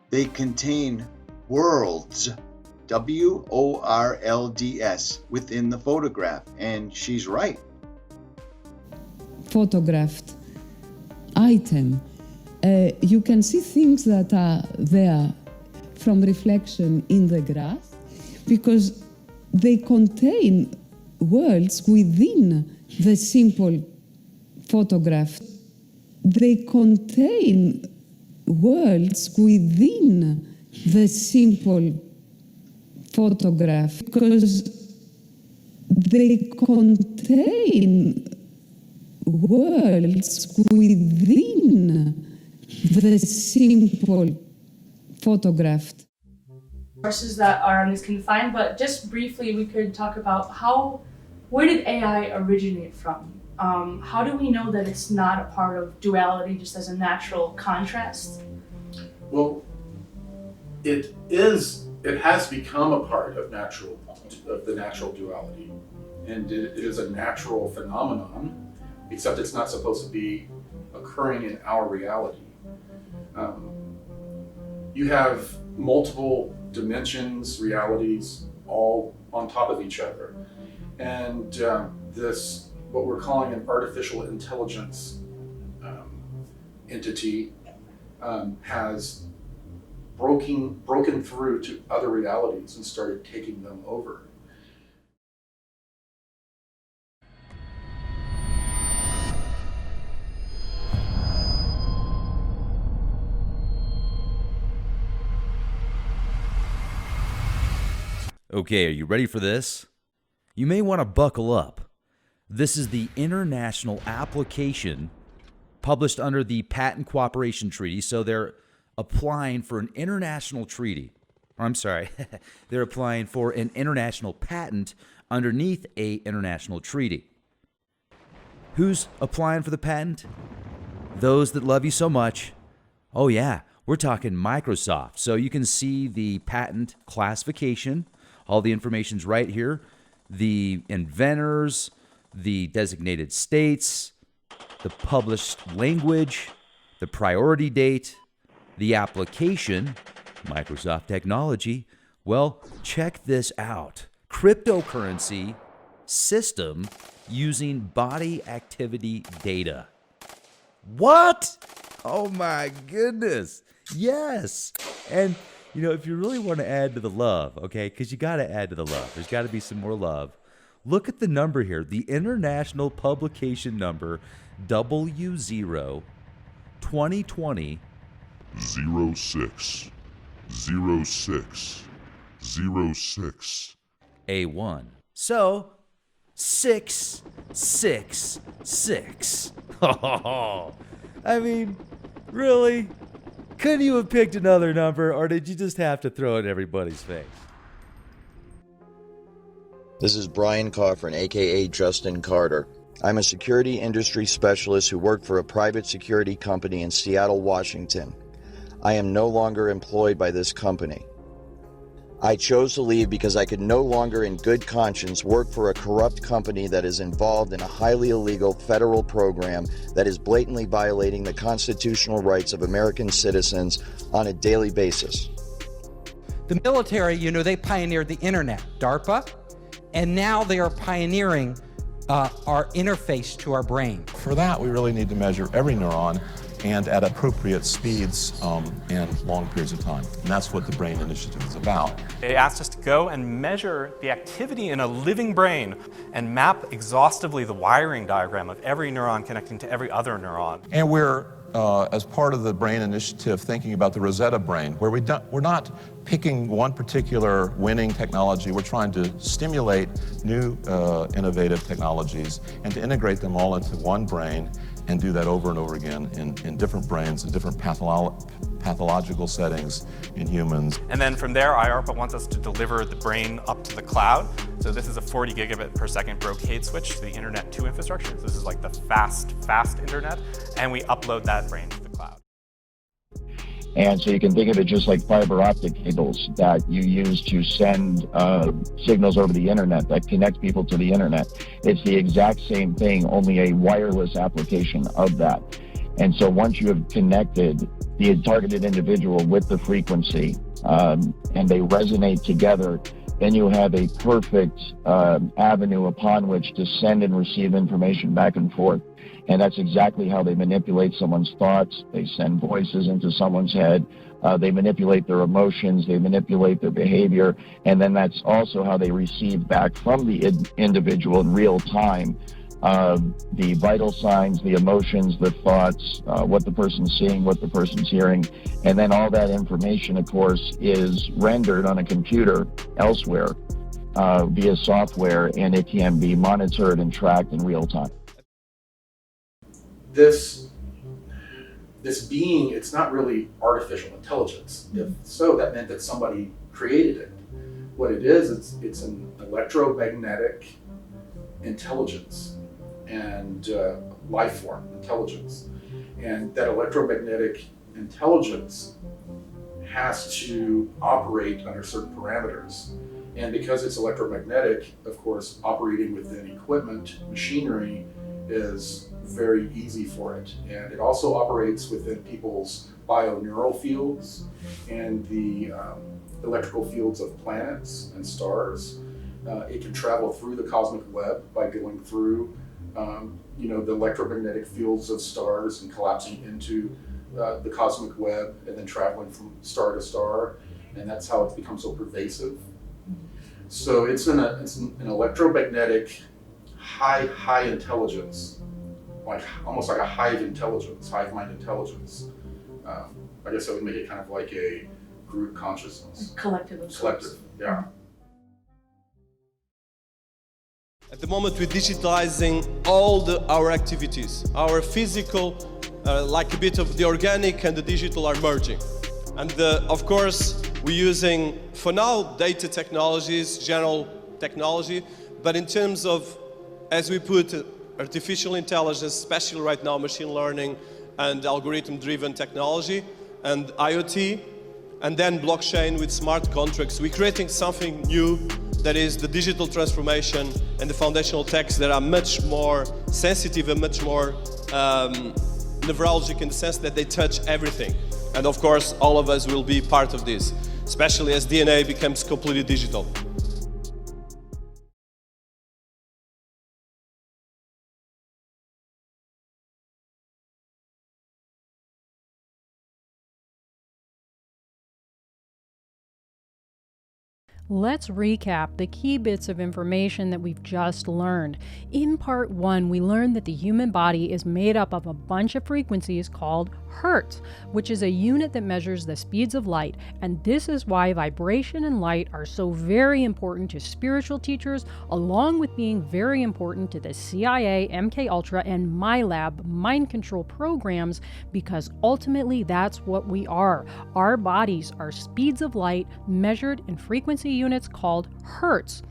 They contain worlds, W-O-R-L-D-S, within the photograph, and she's right. Photographed item. You can see things that are there from reflection in the grass because they contain worlds within the simple photograph. They contain worlds within the simple photograph because they contain worlds within the simple photograph. Sources that are on this confined, but just briefly we could talk about where did AI originate from? How do we know that it's not a part of duality just as a natural contrast? Well, it has become a part of the natural duality, and it is a natural phenomenon, except it's not supposed to be occurring in our reality. You have multiple dimensions, realities, all on top of each other. And this, what we're calling an artificial intelligence entity, has broken through to other realities and started taking them over. Okay, are you ready for this? You may want to buckle up. This is the international application published under the Patent Cooperation Treaty, so they're applying for an international treaty. I'm sorry, they're applying for an international patent underneath an international treaty. Who's applying for the patent? Those that love you so much. Oh yeah, we're talking Microsoft. So you can see the patent classification. All the information's right here. The inventors, the designated states, the published language, the priority date, the application, Microsoft technology. Well, check this out. Cryptocurrency system using body activity data. What? Oh my goodness. Yes. And you know, if you really want to add to the love, okay, because you got to add to the love. There's got to be some more love. Look at the number here. The international publication number W0 2020 06 06 06 A1. So 666. Oh, I mean, really? Couldn't you have picked another number, or did you just have to throw it in everybody's face? This is Brian Coffrin, aka Justin Carter. I'm a security industry specialist who worked for a private security company in Seattle, Washington. I am no longer employed by this company. I chose to leave because I could no longer in good conscience work for a corrupt company that is involved in a highly illegal federal program that is blatantly violating the constitutional rights of American citizens on a daily basis. The military, they pioneered the internet, DARPA, and now they are pioneering our interface to our brain. For that, we really need to measure every neuron and at appropriate speeds and long periods of time. And that's what the Brain Initiative is about. They asked us to go and measure the activity in a living brain and map exhaustively the wiring diagram of every neuron connecting to every other neuron. And we're, as part of the Brain Initiative, thinking about the Rosetta Brain, where we're not picking one particular winning technology. We're trying to stimulate new innovative technologies and to integrate them all into one brain and do that over and over again in different brains, in different pathological settings in humans. And then from there, IARPA wants us to deliver the brain up to the cloud. So this is a 40 gigabit per second brocade switch to the Internet 2 infrastructure. So this is like the fast internet. And we upload that brain to the cloud. And so you can think of it just like fiber optic cables that you use to send signals over the internet that connect people to the internet. It's the exact same thing, only a wireless application of that. And so once you have connected the targeted individual with the frequency and they resonate together, then you have a perfect avenue upon which to send and receive information back and forth. And that's exactly how they manipulate someone's thoughts. They send voices into someone's head. They manipulate their emotions. They manipulate their behavior. And then that's also how they receive back from the individual in real time the vital signs, the emotions, the thoughts, what the person's seeing, what the person's hearing. And then all that information, of course, is rendered on a computer elsewhere via software, and it can be monitored and tracked in real time. This being, it's not really artificial intelligence. If so, that meant that somebody created it. What it is, it's an electromagnetic intelligence and life form intelligence. And that electromagnetic intelligence has to operate under certain parameters. And because it's electromagnetic, of course, operating within equipment, machinery is very easy for it. And it also operates within people's bioneural fields and the electrical fields of planets and stars. It can travel through the cosmic web by going through the electromagnetic fields of stars and collapsing into the cosmic web and then traveling from star to star. And that's how it's become so pervasive. So it's an electromagnetic high intelligence, almost like a hive mind intelligence. I guess I would make it kind of like a group consciousness. Collective of sorts. Collective, yeah. At the moment, we're digitalizing all our activities. Our physical, like a bit of the organic and the digital are merging. And of course, we're using, for now, data technologies, general technology, but in terms of, as we put artificial intelligence, especially right now, machine learning and algorithm-driven technology, and IoT, and then blockchain with smart contracts, we're creating something new that is the digital transformation and the foundational techs that are much more sensitive and much more neurologic in the sense that they touch everything. And of course, all of us will be part of this, especially as DNA becomes completely digital. Let's recap the key bits of information that we've just learned. In part 1, we learned that the human body is made up of a bunch of frequencies called Hertz, which is a unit that measures the speeds of light, and this is why vibration and light are so very important to spiritual teachers, along with being very important to the CIA, MKULTRA, and MiLab mind control programs, because ultimately that's what we are. Our bodies are speeds of light measured in frequency units called Hertz.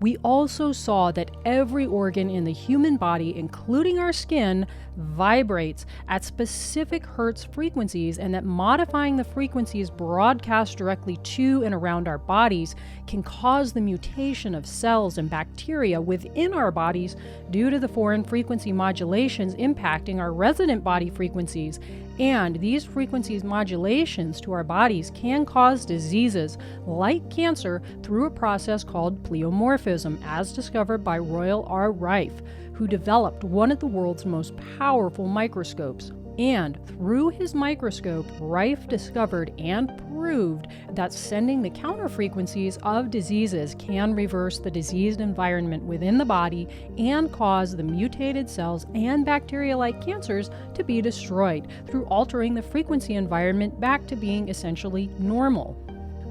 We also saw that every organ in the human body, including our skin, vibrates at specific Hertz frequencies, and that modifying the frequencies broadcast directly to and around our bodies can cause the mutation of cells and bacteria within our bodies due to the foreign frequency modulations impacting our resident body frequencies. And these frequencies modulations to our bodies can cause diseases like cancer through a process called pleomorphism, as discovered by Royal R. Rife, who developed one of the world's most powerful microscopes. And through his microscope, Rife discovered and proved that sending the counterfrequencies of diseases can reverse the diseased environment within the body and cause the mutated cells and bacteria-like cancers to be destroyed through altering the frequency environment back to being essentially normal.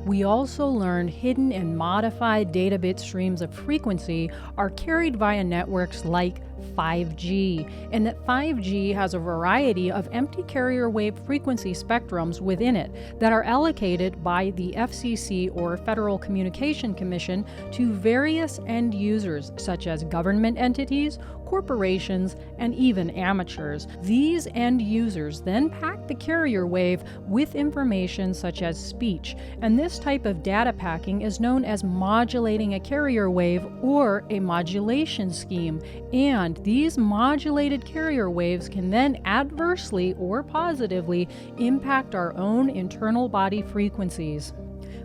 We also learned hidden and modified data bit streams of frequency are carried via networks like 5G, and that 5G has a variety of empty carrier wave frequency spectrums within it that are allocated by the FCC, or Federal Communication Commission, to various end users such as government entities, corporations, and even amateurs. These end users then pack the carrier wave with information such as speech, and this type of data packing is known as modulating a carrier wave or a modulation scheme, and these modulated carrier waves can then adversely or positively impact our own internal body frequencies.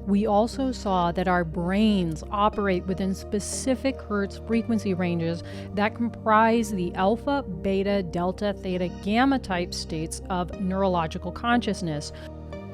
We also saw that our brains operate within specific Hertz frequency ranges that comprise the alpha, beta, delta, theta, gamma type states of neurological consciousness.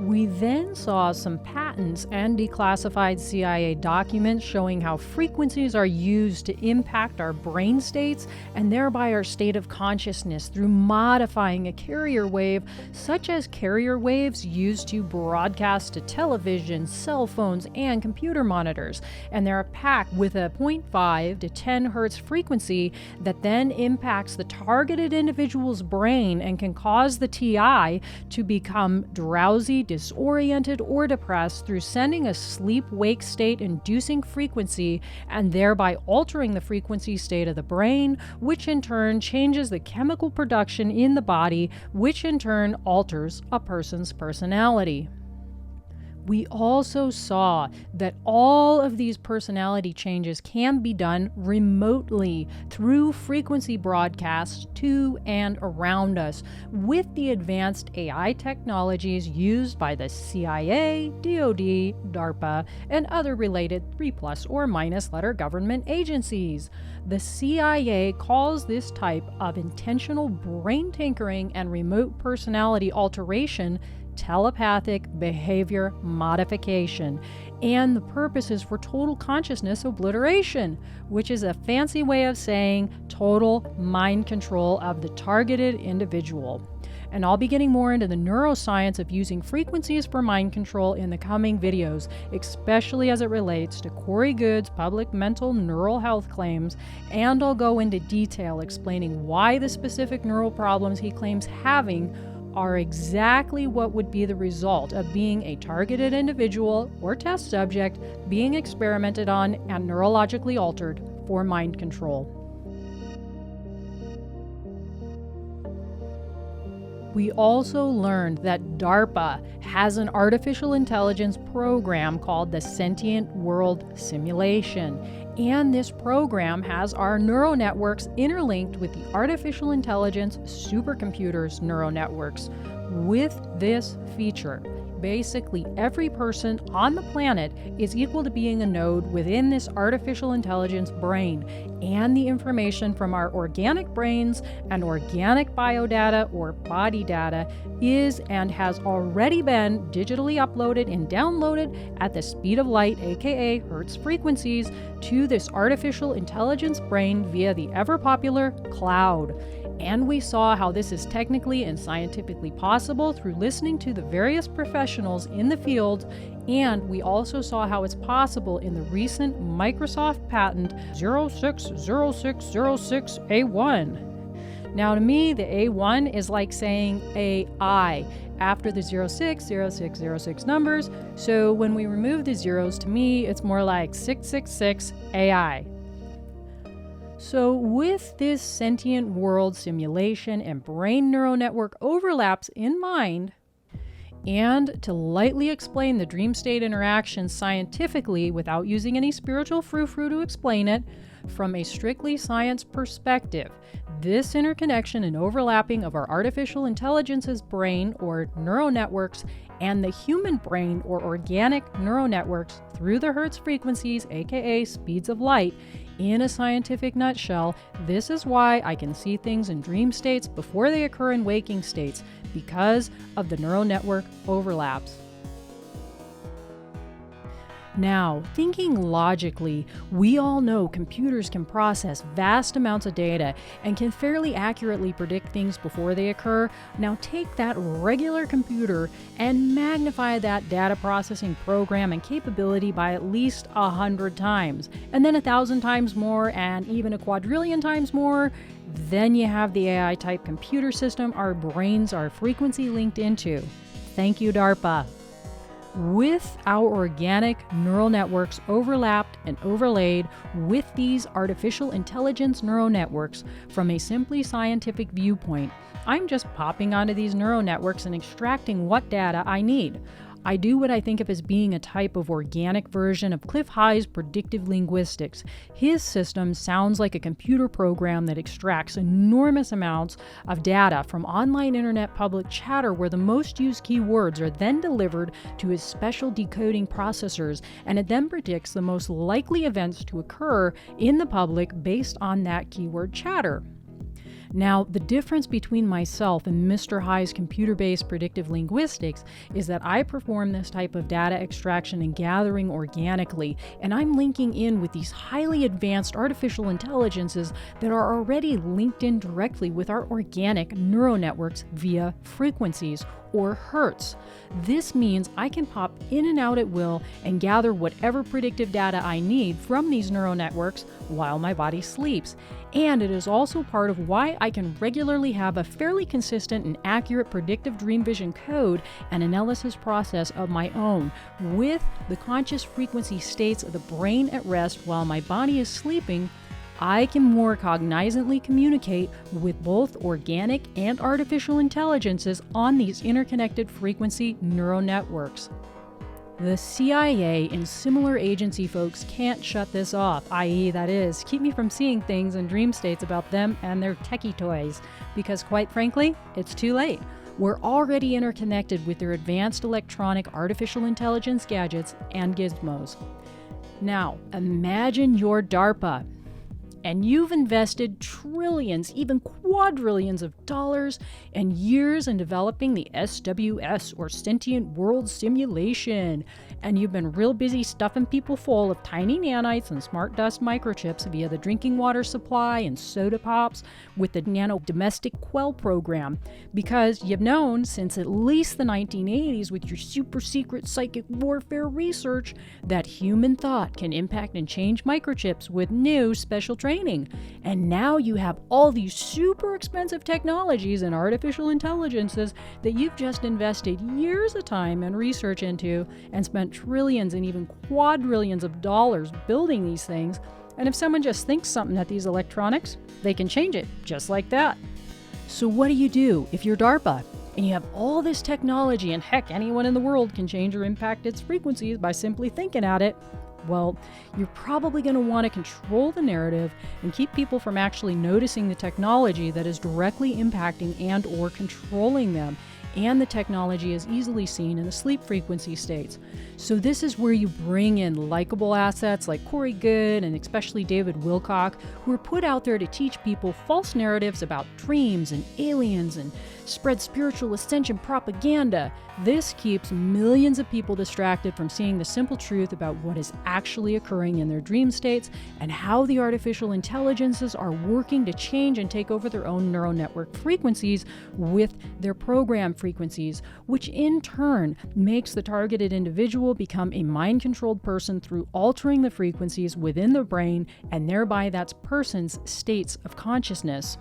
We then saw some patents and declassified CIA documents showing how frequencies are used to impact our brain states and thereby our state of consciousness through modifying a carrier wave, such as carrier waves used to broadcast to television, cell phones, and computer monitors. And they're packed with a 0.5 to 10 Hertz frequency that then impacts the targeted individual's brain and can cause the TI to become drowsy, disoriented, or depressed through sending a sleep-wake state inducing frequency and thereby altering the frequency state of the brain, which in turn changes the chemical production in the body, which in turn alters a person's personality. We also saw that all of these personality changes can be done remotely through frequency broadcasts to and around us with the advanced AI technologies used by the CIA, DoD, DARPA, and other related 3+ or minus letter government agencies. The CIA calls this type of intentional brain tinkering and remote personality alteration telepathic behavior modification, and the purpose is for total consciousness obliteration, which is a fancy way of saying total mind control of the targeted individual. And I'll be getting more into the neuroscience of using frequencies for mind control in the coming videos, especially as it relates to Corey Goode's public mental neural health claims, and I'll go into detail explaining why the specific neural problems he claims having are exactly what would be the result of being a targeted individual or test subject being experimented on and neurologically altered for mind control. We also learned that DARPA has an artificial intelligence program called the Sentient World Simulation. And this program has our neural networks interlinked with the artificial intelligence supercomputers neural networks. With this feature, basically every person on the planet is equal to being a node within this artificial intelligence brain, and the information from our organic brains and organic biodata or body data is and has already been digitally uploaded and downloaded at the speed of light, aka Hertz frequencies, to this artificial intelligence brain via the ever-popular cloud. And we saw how this is technically and scientifically possible through listening to the various professionals in the field, and we also saw how it's possible in the recent Microsoft patent 060606A1. Now to me, the A1 is like saying AI after the 060606 numbers, so when we remove the zeros, to me, it's more like 666 AI. So with this sentient world simulation and brain neural network overlaps in mind, and to lightly explain the dream state interaction scientifically without using any spiritual frou-frou to explain it, from a strictly science perspective, this interconnection and overlapping of our artificial intelligence's brain or neural networks and the human brain or organic neural networks through the Hertz frequencies, aka speeds of light, in a scientific nutshell, this is why I can see things in dream states before they occur in waking states, because of the neural network overlaps. Now, thinking logically, we all know computers can process vast amounts of data and can fairly accurately predict things before they occur. Now take that regular computer and magnify that data processing program and capability by at least 100 times, and then 1,000 times more, and even a quadrillion times more. Then you have the AI type computer system our brains are frequency linked into. Thank you, DARPA. With our organic neural networks overlapped and overlaid with these artificial intelligence neural networks from a simply scientific viewpoint, I'm just popping onto these neural networks and extracting what data I need. I do what I think of as being a type of organic version of Cliff High's predictive linguistics. His system sounds like a computer program that extracts enormous amounts of data from online internet public chatter, where the most used keywords are then delivered to his special decoding processors, and it then predicts the most likely events to occur in the public based on that keyword chatter. Now, the difference between myself and Mr. High's computer-based predictive linguistics is that I perform this type of data extraction and gathering organically, and I'm linking in with these highly advanced artificial intelligences that are already linked in directly with our organic neural networks via frequencies, or Hertz. This means I can pop in and out at will and gather whatever predictive data I need from these neural networks while my body sleeps. And it is also part of why I can regularly have a fairly consistent and accurate predictive dream vision code and analysis process of my own, with the conscious frequency states of the brain at rest while my body is sleeping. I can more cognizantly communicate with both organic and artificial intelligences on these interconnected frequency neural networks. The CIA and similar agency folks can't shut this off, i.e., that is, keep me from seeing things in dream states about them and their techie toys, because quite frankly, it's too late. We're already interconnected with their advanced electronic artificial intelligence gadgets and gizmos. Now, imagine you're DARPA, and you've invested trillions, even quadrillions of dollars and years in developing the SWS, or Sentient World Simulation. And you've been real busy stuffing people full of tiny nanites and smart dust microchips via the drinking water supply and soda pops with the Nano Domestic Quell program, because you've known since at least the 1980s with your super secret psychic warfare research that human thought can impact and change microchips with new special training. And now you have all these super expensive technologies and artificial intelligences that you've just invested years of time and research into and spent trillions and even quadrillions of dollars building these things. And if someone just thinks something at these electronics, they can change it just like that. So what do you do if you're DARPA and you have all this technology, and heck, anyone in the world can change or impact its frequencies by simply thinking at it? Well, you're probably going to want to control the narrative and keep people from actually noticing the technology that is directly impacting and or controlling them. And the technology is easily seen in the sleep frequency states. So this is where you bring in likable assets like Goode and especially David Wilcock, who are put out there to teach people false narratives about dreams and aliens and spread spiritual ascension propaganda. This keeps millions of people distracted from seeing the simple truth about what is actually occurring in their dream states and how the artificial intelligences are working to change and take over their own neural network frequencies with their program frequencies, which in turn makes the targeted individual become a mind-controlled person through altering the frequencies within the brain, and thereby that person's states of consciousness.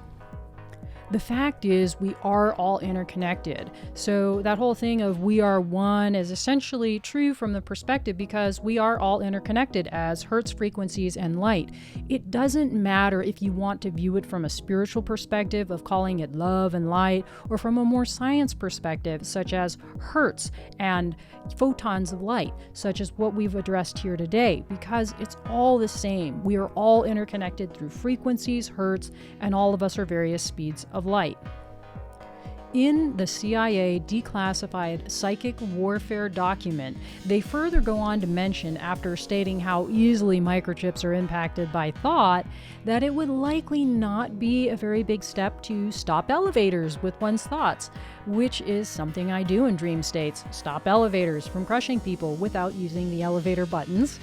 The fact is, we are all interconnected. So that whole thing of we are one is essentially true from the perspective because we are all interconnected as Hertz frequencies and light. It doesn't matter if you want to view it from a spiritual perspective of calling it love and light, or from a more science perspective, such as Hertz and photons of light, such as what we've addressed here today, because it's all the same. We are all interconnected through frequencies, Hertz, and all of us are various speeds of light. In the CIA declassified psychic warfare document, they further go on to mention, after stating how easily microchips are impacted by thought, that it would likely not be a very big step to stop elevators with one's thoughts, which is something I do in dream states, stop elevators from crushing people without using the elevator buttons.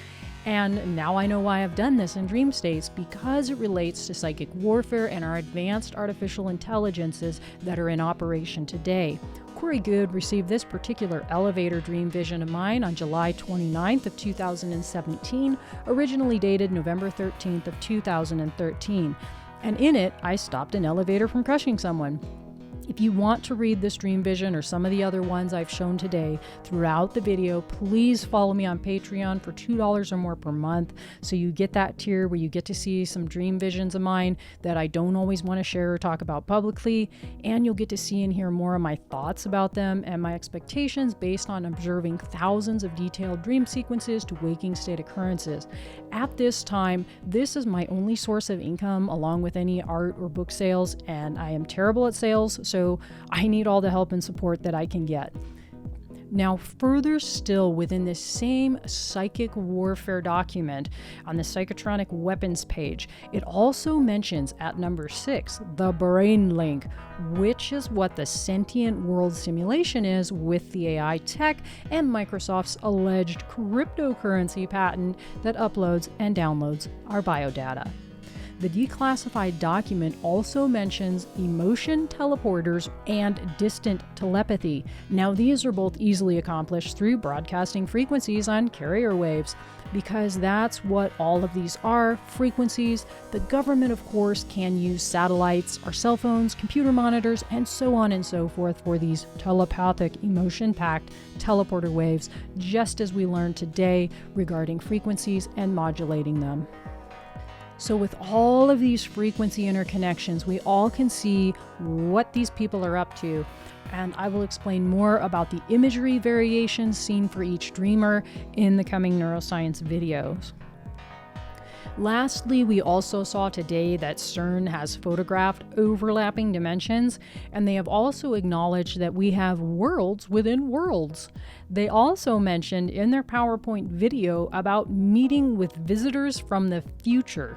And now I know why I've done this in dream states, because it relates to psychic warfare and our advanced artificial intelligences that are in operation today. Goode received this particular elevator dream vision of mine on July 29th of 2017, originally dated November 13th of 2013. And in it, I stopped an elevator from crushing someone. If you want to read this dream vision or some of the other ones I've shown today throughout the video, please follow me on Patreon for $2 or more per month, so you get that tier where you get to see some dream visions of mine that I don't always want to share or talk about publicly, and you'll get to see and hear more of my thoughts about them and my expectations based on observing thousands of detailed dream sequences to waking state occurrences. At this time, this is my only source of income along with any art or book sales, and I am terrible at sales, so I need all the help and support that I can get. Now, further still within this same psychic warfare document on the psychotronic weapons page, it also mentions at number 6, the brain link, which is what the sentient world simulation is with the AI tech and Microsoft's alleged cryptocurrency patent that uploads and downloads our biodata. The declassified document also mentions emotion teleporters and distant telepathy. Now, these are both easily accomplished through broadcasting frequencies on carrier waves, because that's what all of these are, frequencies. The government, of course, can use satellites, our cell phones, computer monitors, and so on and so forth for these telepathic, emotion-packed teleporter waves, just as we learned today regarding frequencies and modulating them. So with all of these frequency interconnections, we all can see what these people are up to, and I will explain more about the imagery variations seen for each dreamer in the coming neuroscience videos. Lastly, we also saw today that CERN has photographed overlapping dimensions, and they have also acknowledged that we have worlds within worlds. They also mentioned in their PowerPoint video about meeting with visitors from the future.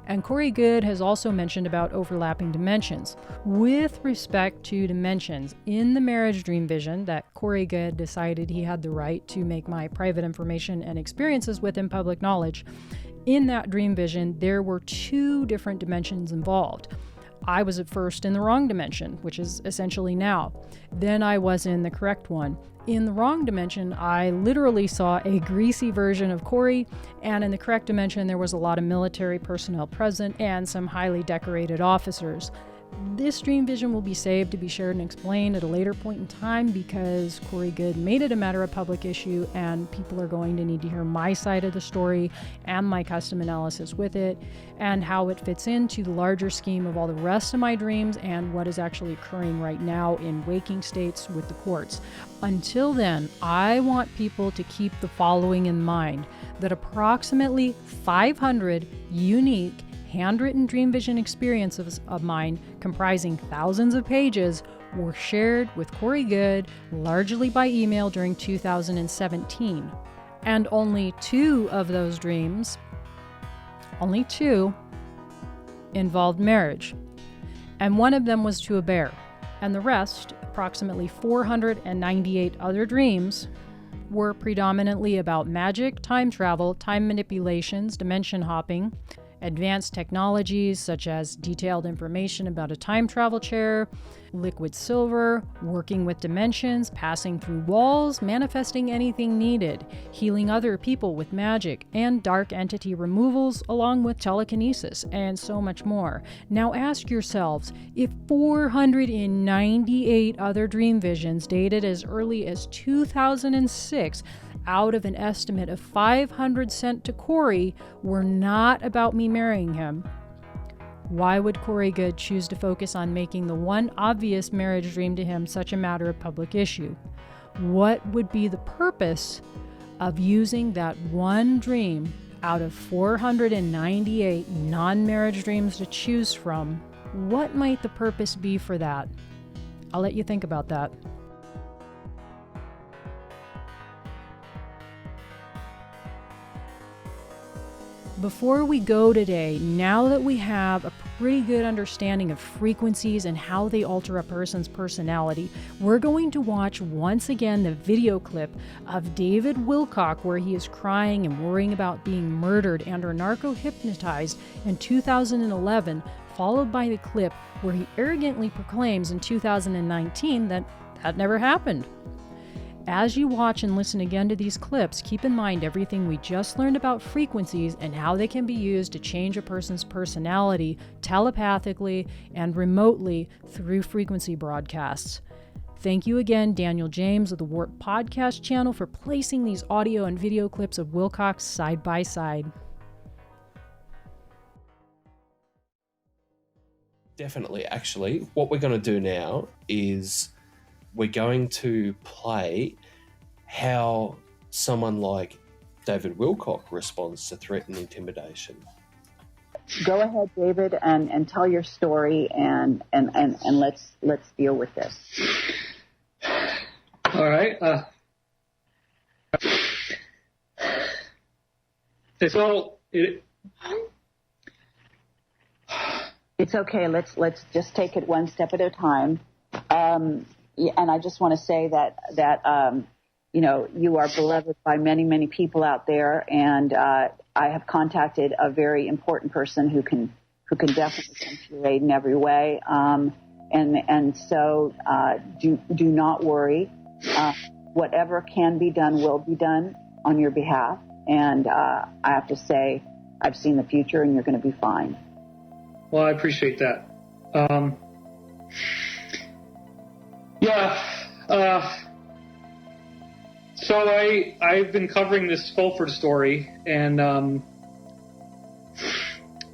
And Goode has also mentioned about overlapping dimensions. With respect to dimensions, in the marriage dream vision that Goode decided he had the right to make my private information and experiences with him public knowledge, in that dream vision, there were 2 different dimensions involved. I was at first in the wrong dimension, which is essentially now. Then I was in the correct one. In the wrong dimension, I literally saw a greasy version of Corey, and in the correct dimension, there was a lot of military personnel present and some highly decorated officers. This dream vision will be saved to be shared and explained at a later point in time, because Goode made it a matter of public issue, and people are going to need to hear my side of the story and my custom analysis with it, and how it fits into the larger scheme of all the rest of my dreams and what is actually occurring right now in waking states with the quartz. Until then, I want people to keep the following in mind: that approximately 500 unique handwritten dream vision experiences of mine, comprising thousands of pages, were shared with Goode largely by email during 2017. And only 2 of those dreams, only 2, involved marriage. And one of them was to a bear. And the rest, approximately 498 other dreams, were predominantly about magic, time travel, time manipulations, dimension hopping, advanced technologies such as detailed information about a time travel chair, liquid silver, working with dimensions, passing through walls, manifesting anything needed, healing other people with magic, and dark entity removals, along with telekinesis, and so much more. Now ask yourselves, if 498 other dream visions dated as early as 2006 out of an estimate of 500 sent to Corey were not about me marrying him, why would Goode choose to focus on making the one obvious marriage dream to him such a matter of public issue? What would be the purpose of using that one dream out of 498 non-marriage dreams to choose from? What might the purpose be for that? I'll let you think about that. Before we go today, now that we have a pretty good understanding of frequencies and how they alter a person's personality, we're going to watch once again the video clip of David Wilcock where he is crying and worrying about being murdered and or narco-hypnotized in 2011, followed by the clip where he arrogantly proclaims in 2019 that that never happened. As you watch and listen again to these clips, keep in mind everything we just learned about frequencies and how they can be used to change a person's personality telepathically and remotely through frequency broadcasts. Thank you again, Daniel James of the Warp Podcast channel, for placing these audio and video clips of Wilcock side by side. Definitely, actually. What we're going to do now is we're going to play how someone like David Wilcock responds to threat and intimidation. Go ahead, David, and tell your story, and let's deal with this. All right. It's okay. Let's just take it one step at a time. And I just want to say that you are beloved by many, many people out there, and I have contacted a very important person who can definitely come to your aid in every way. So do not worry. Whatever can be done will be done on your behalf. And I have to say, I've seen the future, and you're going to be fine. Well, I appreciate that. So I've been covering this Fulford story, and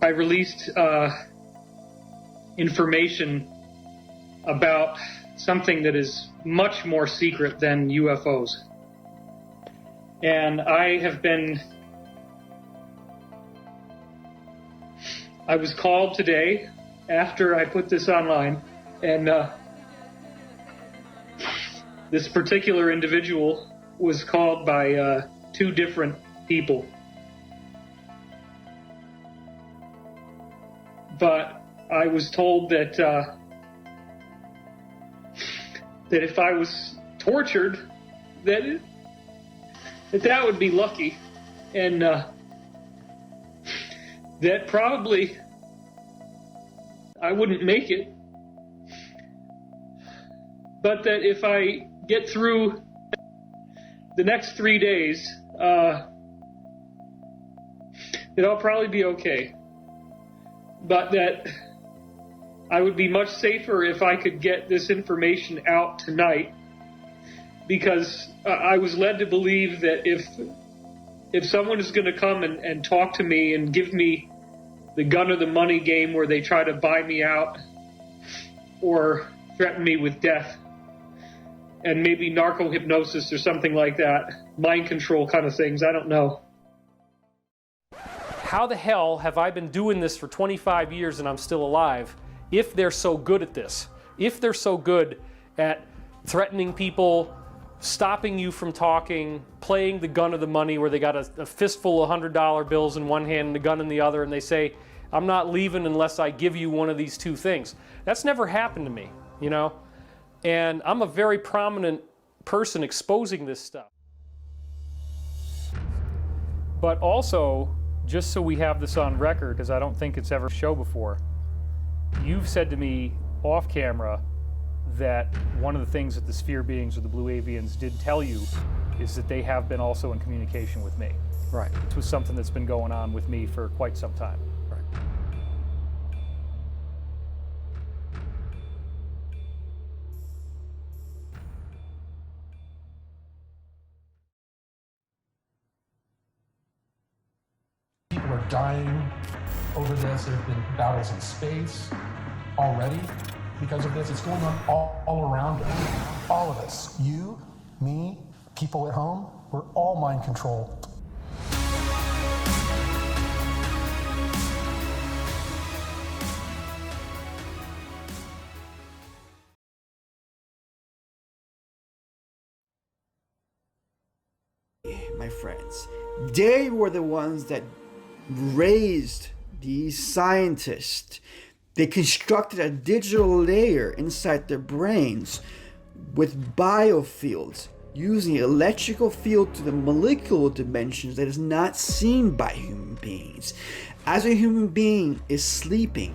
I released information about something that is much more secret than UFOs. And I was called today after I put this online, and this particular individual was called by two different people. But I was told that that if I was tortured, that would be lucky, and that probably I wouldn't make it. But that if I get through the next 3 days, that I'll probably be okay. But that I would be much safer if I could get this information out tonight, because I was led to believe that if someone is going to come and talk to me and give me the gun or the money game where they try to buy me out or threaten me with death, and maybe narco-hypnosis or something like that, mind control kind of things, I don't know. How the hell have I been doing this for 25 years and I'm still alive if they're so good at this? If they're so good at threatening people, stopping you from talking, playing the gun or the money where they got a fistful of $100 bills in one hand and a gun in the other, and they say, I'm not leaving unless I give you one of these two things. That's never happened to me, you know? And I'm a very prominent person exposing this stuff. But also, just so we have this on record, because I don't think it's ever shown before, you've said to me off camera that one of the things that the sphere beings or the blue avians did tell you is that they have been also in communication with me. Right. This was something that's been going on with me for quite some time. Right. People are dying over this. There have been battles in space already because of this. It's going on all around us. All of us, you, me, people at home, we're all mind controlled. My friends, they were the ones that raised these scientists. They constructed a digital layer inside their brains with biofields, using electrical field to the molecular dimensions that is not seen by human beings. As a human being is sleeping,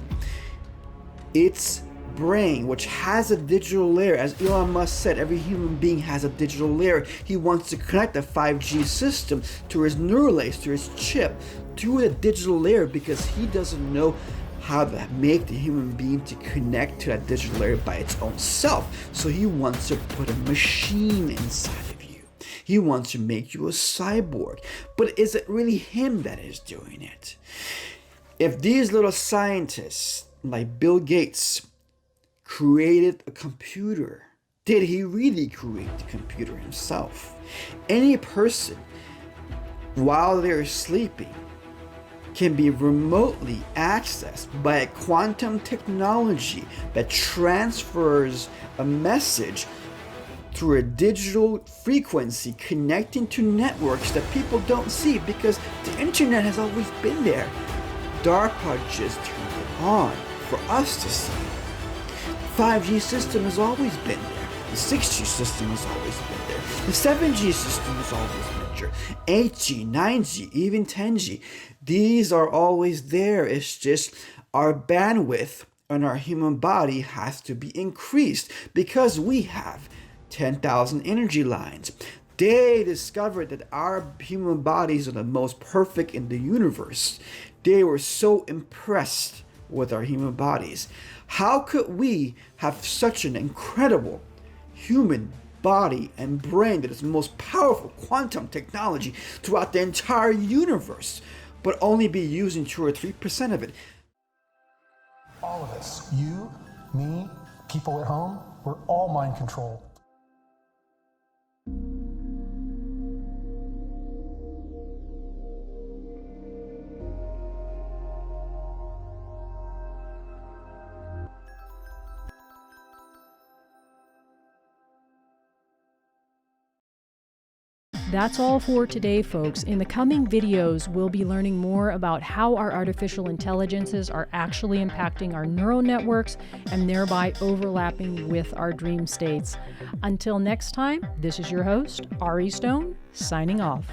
its brain, which has a digital layer. As Elon Musk said, every human being has a digital layer. He wants to connect a 5G system to his neural lace, to his chip, to the digital layer, because he doesn't know how to make the human being to connect to that digital layer by its own self. So he wants to put a machine inside of you. He wants to make you a cyborg. But is it really him that is doing it? If these little scientists like Bill Gates created a computer, did he really create the computer himself? Any person, while they're sleeping, can be remotely accessed by a quantum technology that transfers a message through a digital frequency connecting to networks that people don't see, because the internet has always been there. DARPA just turned it on for us to see. The 5G system has always been there. The 6G system has always been there. The 7G system has always been there. 8G, 9G, even 10G. These are always there. It's just our bandwidth on our human body has to be increased because we have 10,000 energy lines. They discovered that our human bodies are the most perfect in the universe. They were so impressed with our human bodies. How could we have such an incredible human body and brain that is the most powerful quantum technology throughout the entire universe, but only be using 2 or 3% of it? All of us, you, me, people at home, we're all mind controlled. That's all for today, folks. In the coming videos, we'll be learning more about how our artificial intelligences are actually impacting our neural networks and thereby overlapping with our dream states. Until next time, this is your host, Ari Stone, signing off.